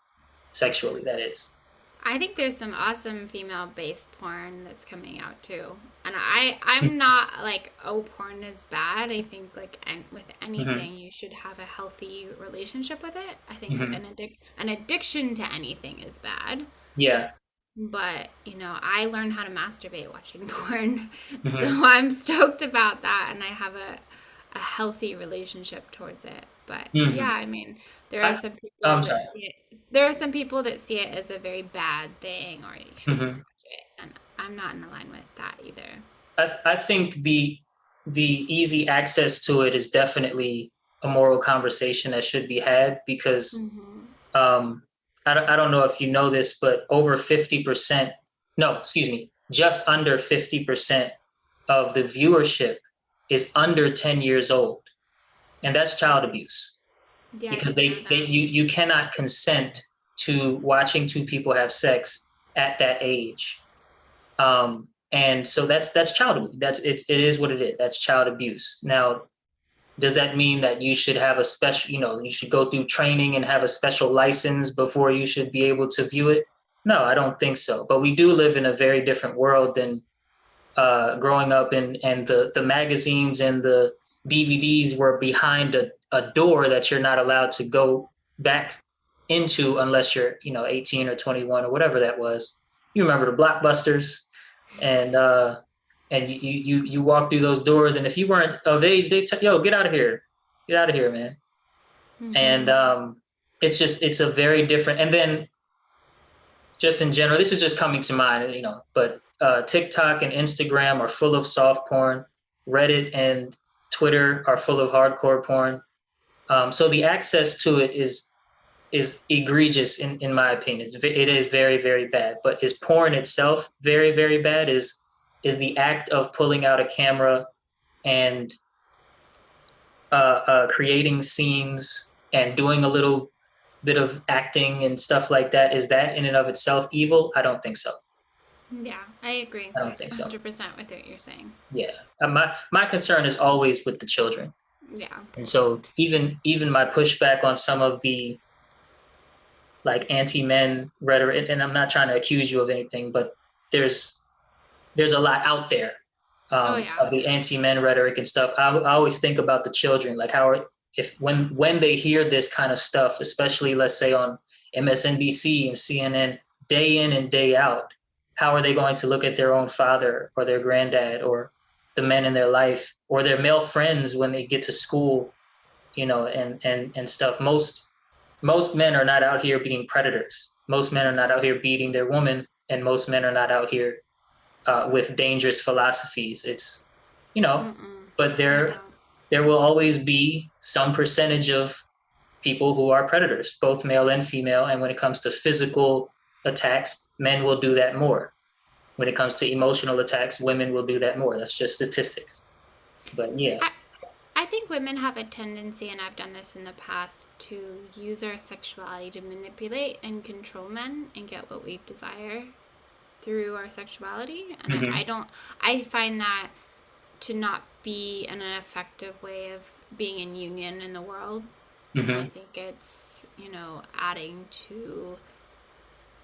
sexually, that is. I think there's some awesome female-based porn that's coming out too, and I'm not like, oh, porn is bad. I think with anything, you should have a healthy relationship with it. I think an addiction to anything is bad. Yeah. But I learned how to masturbate watching porn, so I'm stoked about that, and I have a healthy relationship towards it. But yeah, I mean, there are some people that see it as a very bad thing, or you shouldn't watch it, and I'm not in line with that either. I think the easy access to it is definitely a moral conversation that should be had, because I don't know if you know this, but just under 50% of the viewership is under 10 years old. And that's child abuse. Yeah, because you cannot consent to watching two people have sex at that age. And so that's child abuse. It is what it is. That's child abuse. Now, does that mean that you should have a special, you should go through training and have a special license before you should be able to view it? No, I don't think so. But we do live in a very different world than growing up and the magazines and the DVDs were behind a door that you're not allowed to go back into unless you're, 18 or 21 or whatever that was. You remember the Blockbusters, and you walk through those doors, and if you weren't of age, they yo, get out of here, man. And it's a very different. And then just in general, this is just coming to mind, but TikTok and Instagram are full of soft porn. Reddit and Twitter are full of hardcore porn. So the access to it is egregious in my opinion. It is very, very bad. But is porn itself very, very bad? Is the act of pulling out a camera and creating scenes and doing a little bit of acting and stuff like that, is that in and of itself evil? I don't think so. Yeah, I agree. I don't think so. 100% with what you're saying. Yeah, my concern is always with the children. Yeah. And so even my pushback on some of the anti-men rhetoric, and I'm not trying to accuse you of anything, but there's a lot out there, Oh yeah. of the anti-men rhetoric and stuff. I always think about the children, like how if when they hear this kind of stuff, especially let's say on MSNBC and CNN, day in and day out, how are they going to look at their own father or their granddad or the men in their life or their male friends when they get to school, and stuff. Most men are not out here being predators. Most men are not out here beating their woman, and most men are not out here with dangerous philosophies. It's, Mm-mm. but I there know. there will always be some percentage of people who are predators, both male and female. And when it comes to physical attacks, men will do that more. When it comes to emotional attacks, women will do that more. That's just statistics. But yeah. I, I think women have a tendency, and I've done this in the past, to use our sexuality to manipulate and control men and get what we desire through our sexuality. And Mm-hmm. I find that to not be an effective way of being in union in the world. And I Mm-hmm. think it's, adding to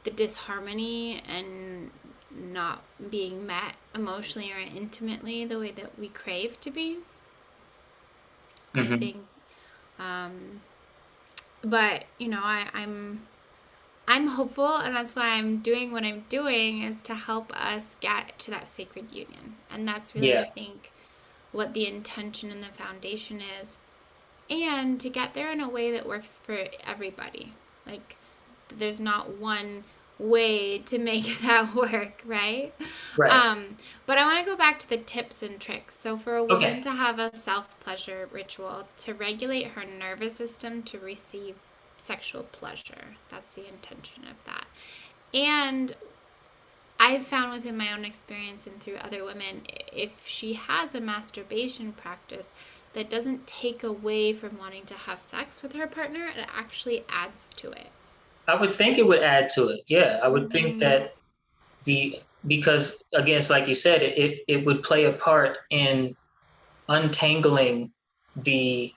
the disharmony and not being met emotionally or intimately the way that we crave to be. I Mm-hmm. think, um, but I'm hopeful, and that's why I'm doing what I'm doing, is to help us get to that sacred union, and that's really, Yeah. I think, what the intention and the foundation is, and to get there in a way that works for everybody. Like, there's not one way to make that work, right? Right. But I want to go back to the tips and tricks. So, for a woman Okay. to have a self pleasure ritual to regulate her nervous system to receive sexual pleasure, that's the intention of that. And I've found within my own experience and through other women, if she has a masturbation practice that doesn't take away from wanting to have sex with her partner, it actually adds to it. I would think it would add to it. Yeah. I would think Mm-hmm. that because again, it's like you said, it would play a part in untangling the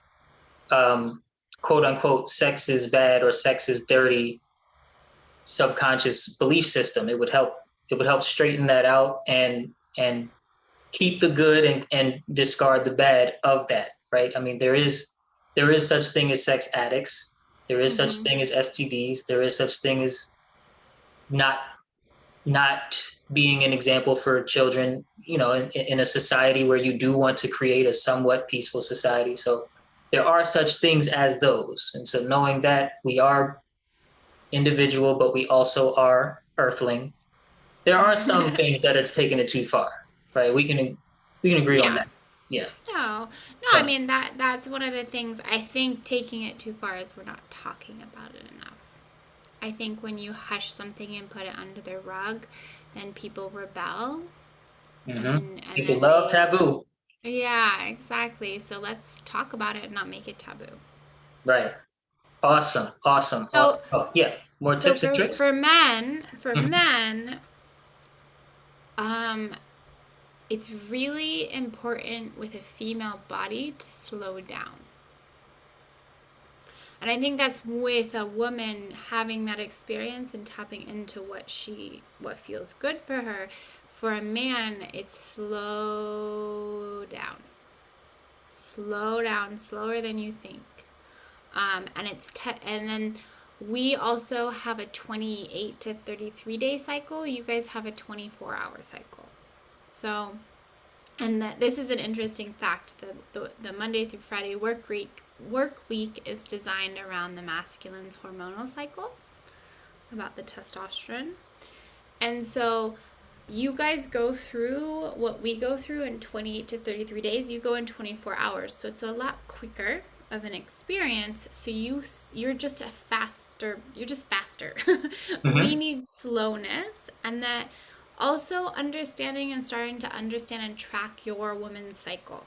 um, quote unquote sex is bad or sex is dirty subconscious belief system. It would help straighten that out and keep the good and discard the bad of that, right? I mean, there is such thing as sex addicts. There is such Mm-hmm. thing as STDs. There is such thing as not not being an example for children, in a society where you do want to create a somewhat peaceful society. So there are such things as those. And so knowing that we are individual, but we also are earthling, there are some things that it's taken it too far, right? We can agree on Yeah. that. Yeah. No, I But mean that's one of the things I think taking it too far is we're not talking about it enough. I think when you hush something and put it under the rug, then people rebel and people then love taboo. yeah, exactly. So let's talk about it and not make it taboo. Right. Awesome. Awesome. So Awesome. Oh, yeah. More so tips and for tricks? for men, for Mhm. men, um it's really important with a female body to slow down. And I think that's with a woman having that experience and tapping into what feels good for her. For a man, it's slow down. Slow down, slower than you think. And then we also have a 28 to 33 day cycle. You guys have a 24-hour cycle. So, and this is an interesting fact. The Monday through Friday work week is designed around the masculine's hormonal cycle, about the testosterone. And so you guys go through what we go through in 28 to 33 days. You go in 24 hours. So it's a lot quicker of an experience. So you're just faster. We Mhm. need slowness, and that also understanding and starting to understand and track your woman's cycle.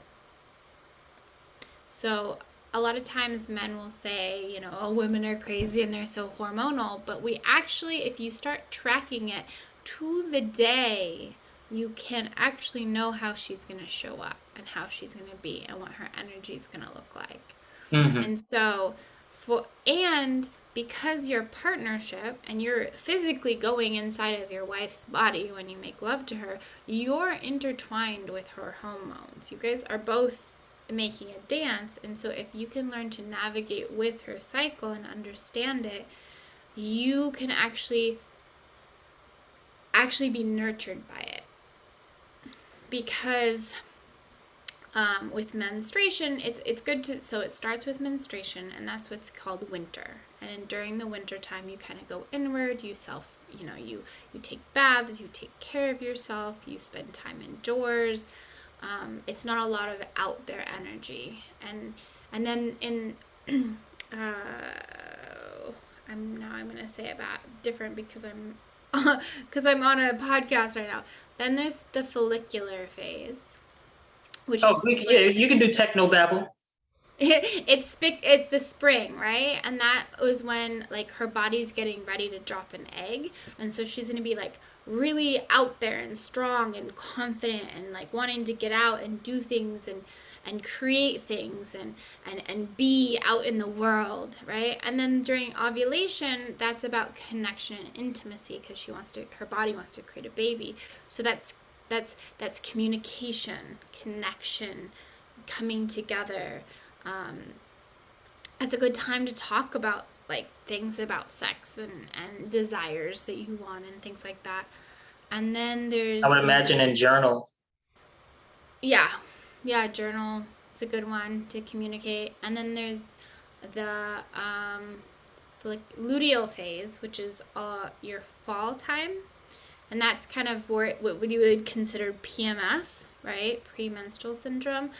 So a lot of times men will say, oh, women are crazy and they're so hormonal. But we actually, if you start tracking it to the day, you can actually know how she's going to show up and how she's going to be and what her energy is going to look like. Mhm. And so, and because your partnership and you're physically going inside of your wife's body when you make love to her, you're intertwined with her hormones. You guys are both making a dance, and so if you can learn to navigate with her cycle and understand it, you can actually be nurtured by it. Because with menstruation, it's good to, so it starts with menstruation, and that's what's called winter. And during the winter time, you kind of go inward, you take baths, you take care of yourself, you spend time indoors. It's not a lot of out there energy. And then in I'm going to say about different because I'm on a podcast right now. Then there's the follicular phase, which is you can do techno babble. it's the spring, right? And that was when like her body's getting ready to drop an egg, and so she's gonna be like really out there and strong and confident and like wanting to get out and do things and create things and be out in the world, right? And then during ovulation, that's about connection and intimacy, because her body wants to create a baby. So that's communication, connection, coming together. It's a good time to talk about like things about sex and desires that you want and things like that. And then there's, I would imagine, in journal. Yeah, journal. It's a good one to communicate. And then there's the luteal phase, which is your fall time, and that's kind of what you would consider PMS, right? Premenstrual syndrome,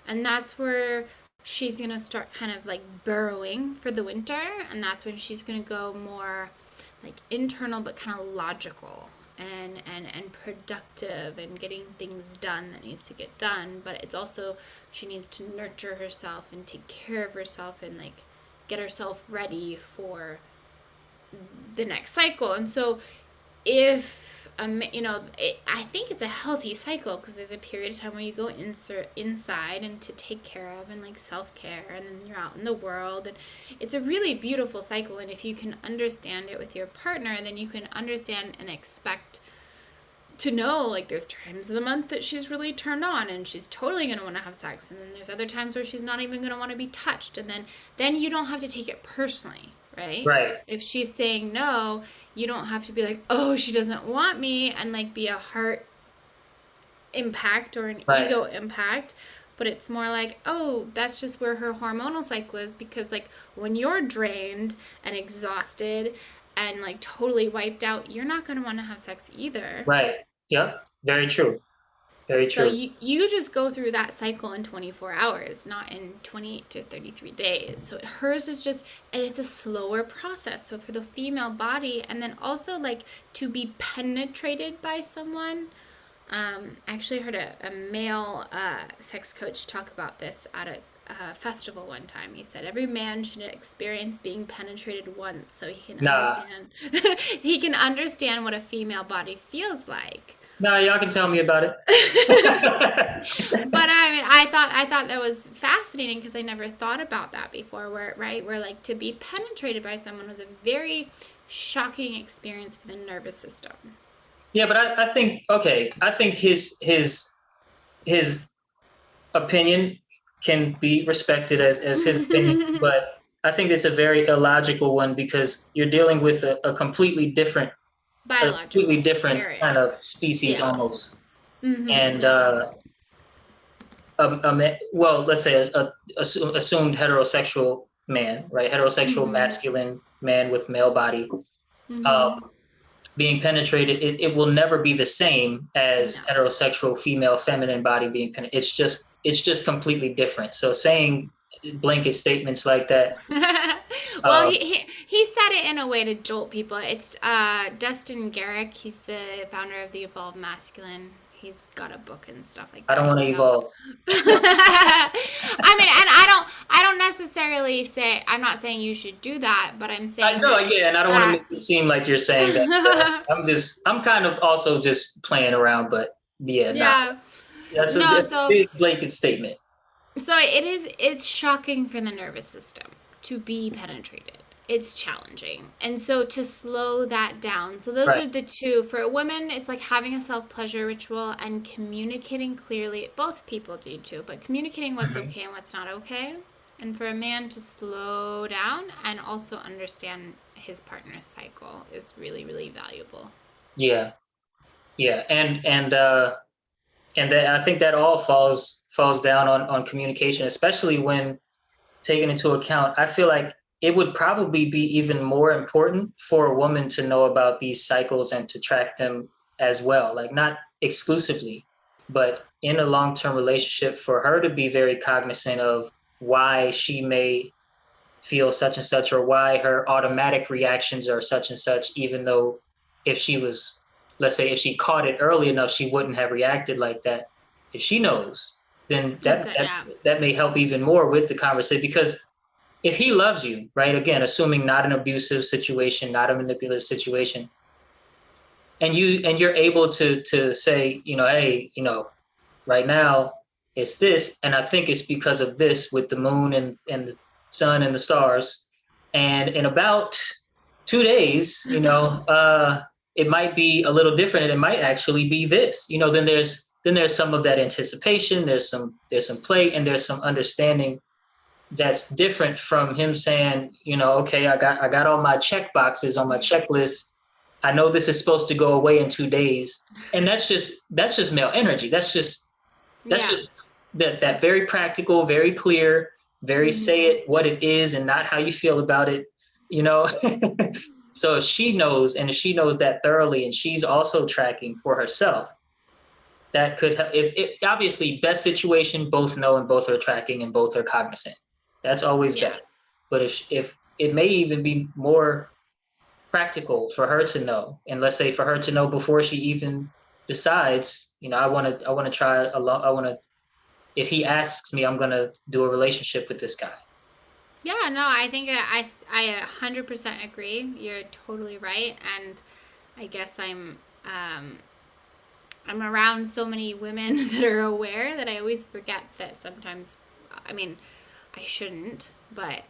and that's where she's gonna start kind of like burrowing for the winter, and that's when she's gonna go more like internal but kind of logical and productive and getting things done that needs to get done. But it's also, she needs to nurture herself and take care of herself and like get herself ready for the next cycle. And so if I think it's a healthy cycle, because there's a period of time where you go inside and to take care of and like self-care, and then you're out in the world, and it's a really beautiful cycle. And if you can understand it with your partner, then you can understand and expect to know like there's times of the month that she's really turned on and she's totally going to want to have sex, and then there's other times where she's not even going to want to be touched, and then you don't have to take it personally. Right. If she's saying no, you don't have to be like, oh, she doesn't want me, and like be a heart impact or an ego impact. But it's more like, oh, that's just where her hormonal cycle is, because like when you're drained and exhausted and like totally wiped out, you're not going to want to have sex either. Right. Yeah. Very true. Very true. So you just go through that cycle in 24 hours, not in 28 to 33 days. So hers is just, and it's a slower process. So for the female body, and then also like to be penetrated by someone. I actually heard a male sex coach talk about this at a festival one time. He said every man should experience being penetrated once, so he can understand. He can understand what a female body feels like. No, y'all can tell me about it. But I mean, I thought that was fascinating, because I never thought about that before. Where like to be penetrated by someone was a very shocking experience for the nervous system. Yeah, but I think his opinion can be respected as his opinion, but I think it's a very illogical one, because you're dealing with a completely different kind of species almost. Mm-hmm. And let's say a assumed heterosexual man, right? Heterosexual masculine man with male body. Mm-hmm. Being penetrated, it will never be the same as heterosexual female feminine body being penetrated. It's just completely different. So saying blanket statements like that. Well, he said it in a way to jolt people. It's Dustin Garrick. He's the founder of the Evolved Masculine. He's got a book and stuff like that. I don't want to evolve. I mean, and I don't necessarily say, I'm not saying you should do that, but I'm saying. I know, and I don't want to make it seem like you're saying that. I'm kind of also just playing around, but that's a big blanket statement. So it's shocking for the nervous system to be penetrated. it's challenging. And so to slow that down. So those Right. are the two. For a woman, it's like having a self-pleasure ritual and communicating clearly. Both people do too, but communicating what's Mhm. okay and what's not okay. And for a man to slow down and also understand his partner's cycle is really, really valuable. Yeah. Yeah. And that I think that all falls down on communication, especially when taken into account. I feel like it would probably be even more important for a woman to know about these cycles and to track them as well. Like not exclusively, but in a long-term relationship, for her to be very cognizant of why she may feel such and such, or why her automatic reactions are such and such, even though if she was, let's say, if she caught it early enough, she wouldn't have reacted like that. If she knows, then That's it, yeah. that may help even more with the conversation. Because if he loves you, right, again, assuming not an abusive situation, not a manipulative situation, and you're able to say, hey, right now it's this, and I think it's because of this with the moon and the sun and the stars, and in about 2 days, it might be a little different, and it might actually be this, then there's some of that anticipation, there's some play, and there's some understanding that's different from him saying, okay, I got all my check boxes on my checklist. I know this is supposed to go away in 2 days. And that's just male energy. That's Yeah. just that very practical, very clear, very say it what it is and not how you feel about it, you know. So if she knows, and if she knows that thoroughly, and she's also tracking for herself, that could if it obviously best situation, both know and both are tracking and both are cognizant. That's always Yeah. best. But if it may even be more practical for her to know, and let's say for her to know before she even decides, I want to try a lot. I want to, if he asks me, I'm going to do a relationship with this guy. Yeah, no, I think I 100% agree. You're totally right, and I guess I'm around so many women that are aware that I always forget that sometimes, I mean, I shouldn't, but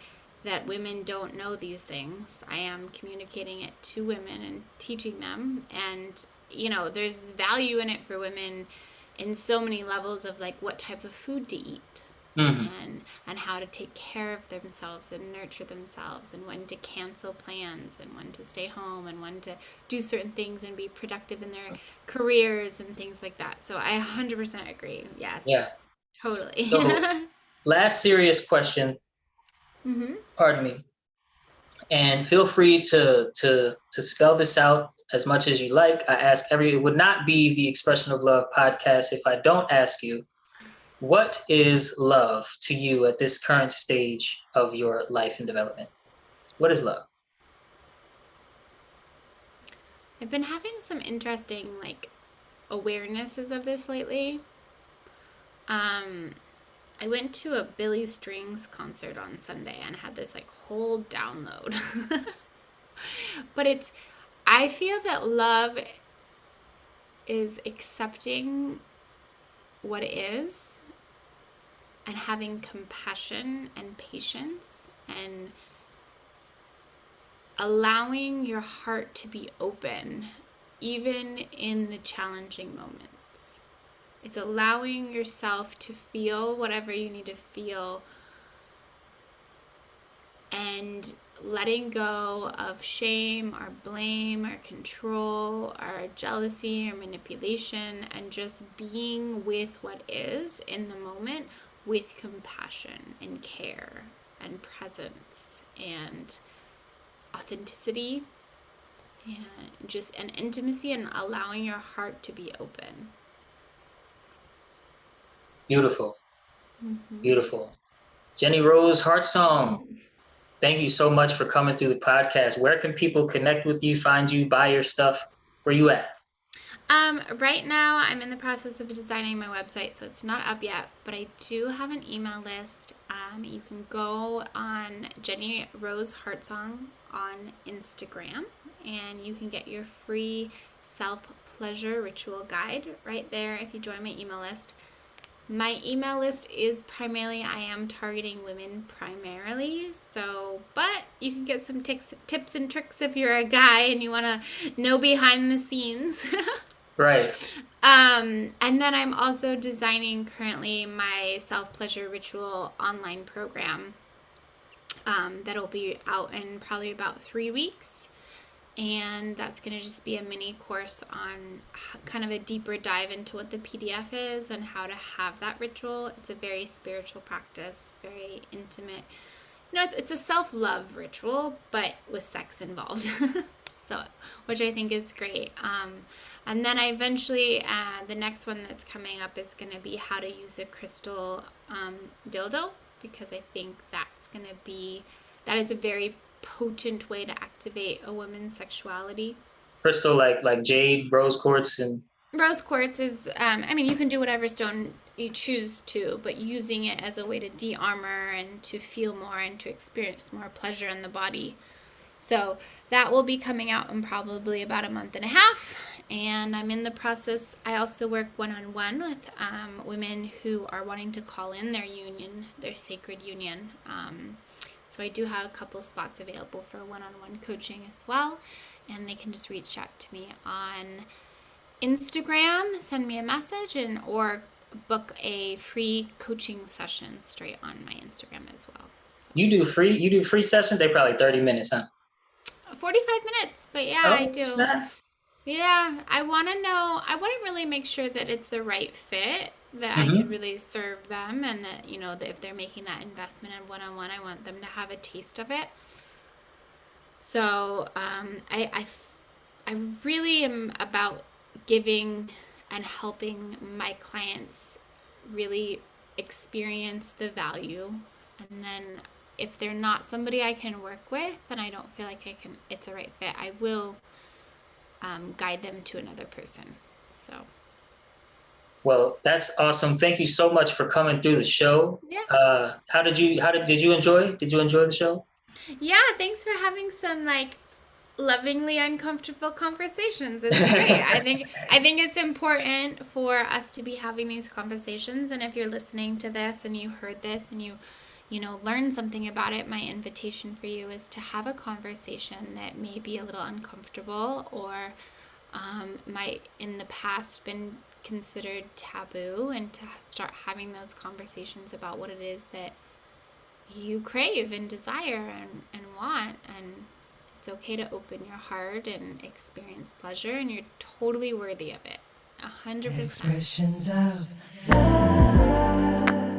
that women don't know these things. I am communicating it to women and teaching them, and there's value in it for women in so many levels of like what type of food to eat, Mm-hmm. and how to take care of themselves and nurture themselves, and when to cancel plans and when to stay home and when to do certain things and be productive in their careers and things like that. So I 100% agree. Yes, Yeah. totally. So last serious question, Mm-hmm. pardon me, and feel free to spell this out as much as you like. It would not be the Expression of Love podcast if I don't ask you, what is love to you at this current stage of your life and development? What is love? I've been having some interesting like awarenesses of this lately. Um, I went to a Billy Strings concert on Sunday and had this like whole download. But I feel that love is accepting what is and having compassion and patience and allowing your heart to be open even in the challenging moments. It's allowing yourself to feel whatever you need to feel and letting go of shame or blame or control or jealousy or manipulation, and just being with what is in the moment with compassion and care and presence and authenticity and just an intimacy, and allowing your heart to be open. Beautiful, Mm-hmm. beautiful. Jenny Rose Heartsong, thank you so much for coming through the podcast. Where can people connect with you, find you, buy your stuff? Where you at? Right now I'm in the process of designing my website, so it's not up yet, but I do have an email list. You can go on Jenny Rose Heartsong on Instagram, and you can get your free self-pleasure ritual guide right there if you join my email list. My email list is primarily, I am targeting women primarily. So, but you can get some tips and tricks if you're a guy and you want to know behind the scenes. Right. And then I'm also designing currently my self-pleasure ritual online program that'll be out in probably about 3 weeks. And that's going to just be a mini course on kind of a deeper dive into what the PDF is and how to have that ritual. It's a very spiritual practice, very intimate. It's a self-love ritual, but with sex involved. So, which I think is great. And then I eventually, the next one that's coming up is going to be how to use a crystal dildo, because I think that is a very potent way to activate a woman's sexuality. Crystal, like jade, rose quartz, and Rose quartz is, you can do whatever stone you choose to, but using it as a way to de-armor and to feel more and to experience more pleasure in the body. So that will be coming out in probably about a month and a half. And I'm in the process. I also work one-on-one with women who are wanting to call in their union, their sacred union. So I do have a couple spots available for one-on-one coaching as well. And they can just reach out to me on Instagram, send me a message, or book a free coaching session straight on my Instagram as well. So. You do free sessions? They're probably 30 minutes, huh? 45 minutes, but yeah, I do. Snap. Yeah, I want to really make sure that it's the right fit, that I can really serve them, and that, that if they're making that investment in one-on-one, I want them to have a taste of it. So I really am about giving and helping my clients really experience the value. And then if they're not somebody I can work with and I don't feel like it's a right fit, I will guide them to another person. So. Well, that's awesome. Thank you so much for coming through the show. Yeah. Did you enjoy the show? Yeah, thanks for having some lovingly uncomfortable conversations. It's great. I think it's important for us to be having these conversations, and if you're listening to this and you heard this and you learn something about it, my invitation for you is to have a conversation that may be a little uncomfortable or might in the past been considered taboo, and to start having those conversations about what it is that you crave and desire and want. And it's okay to open your heart and experience pleasure, and you're totally worthy of it. 100%. Expressions of love.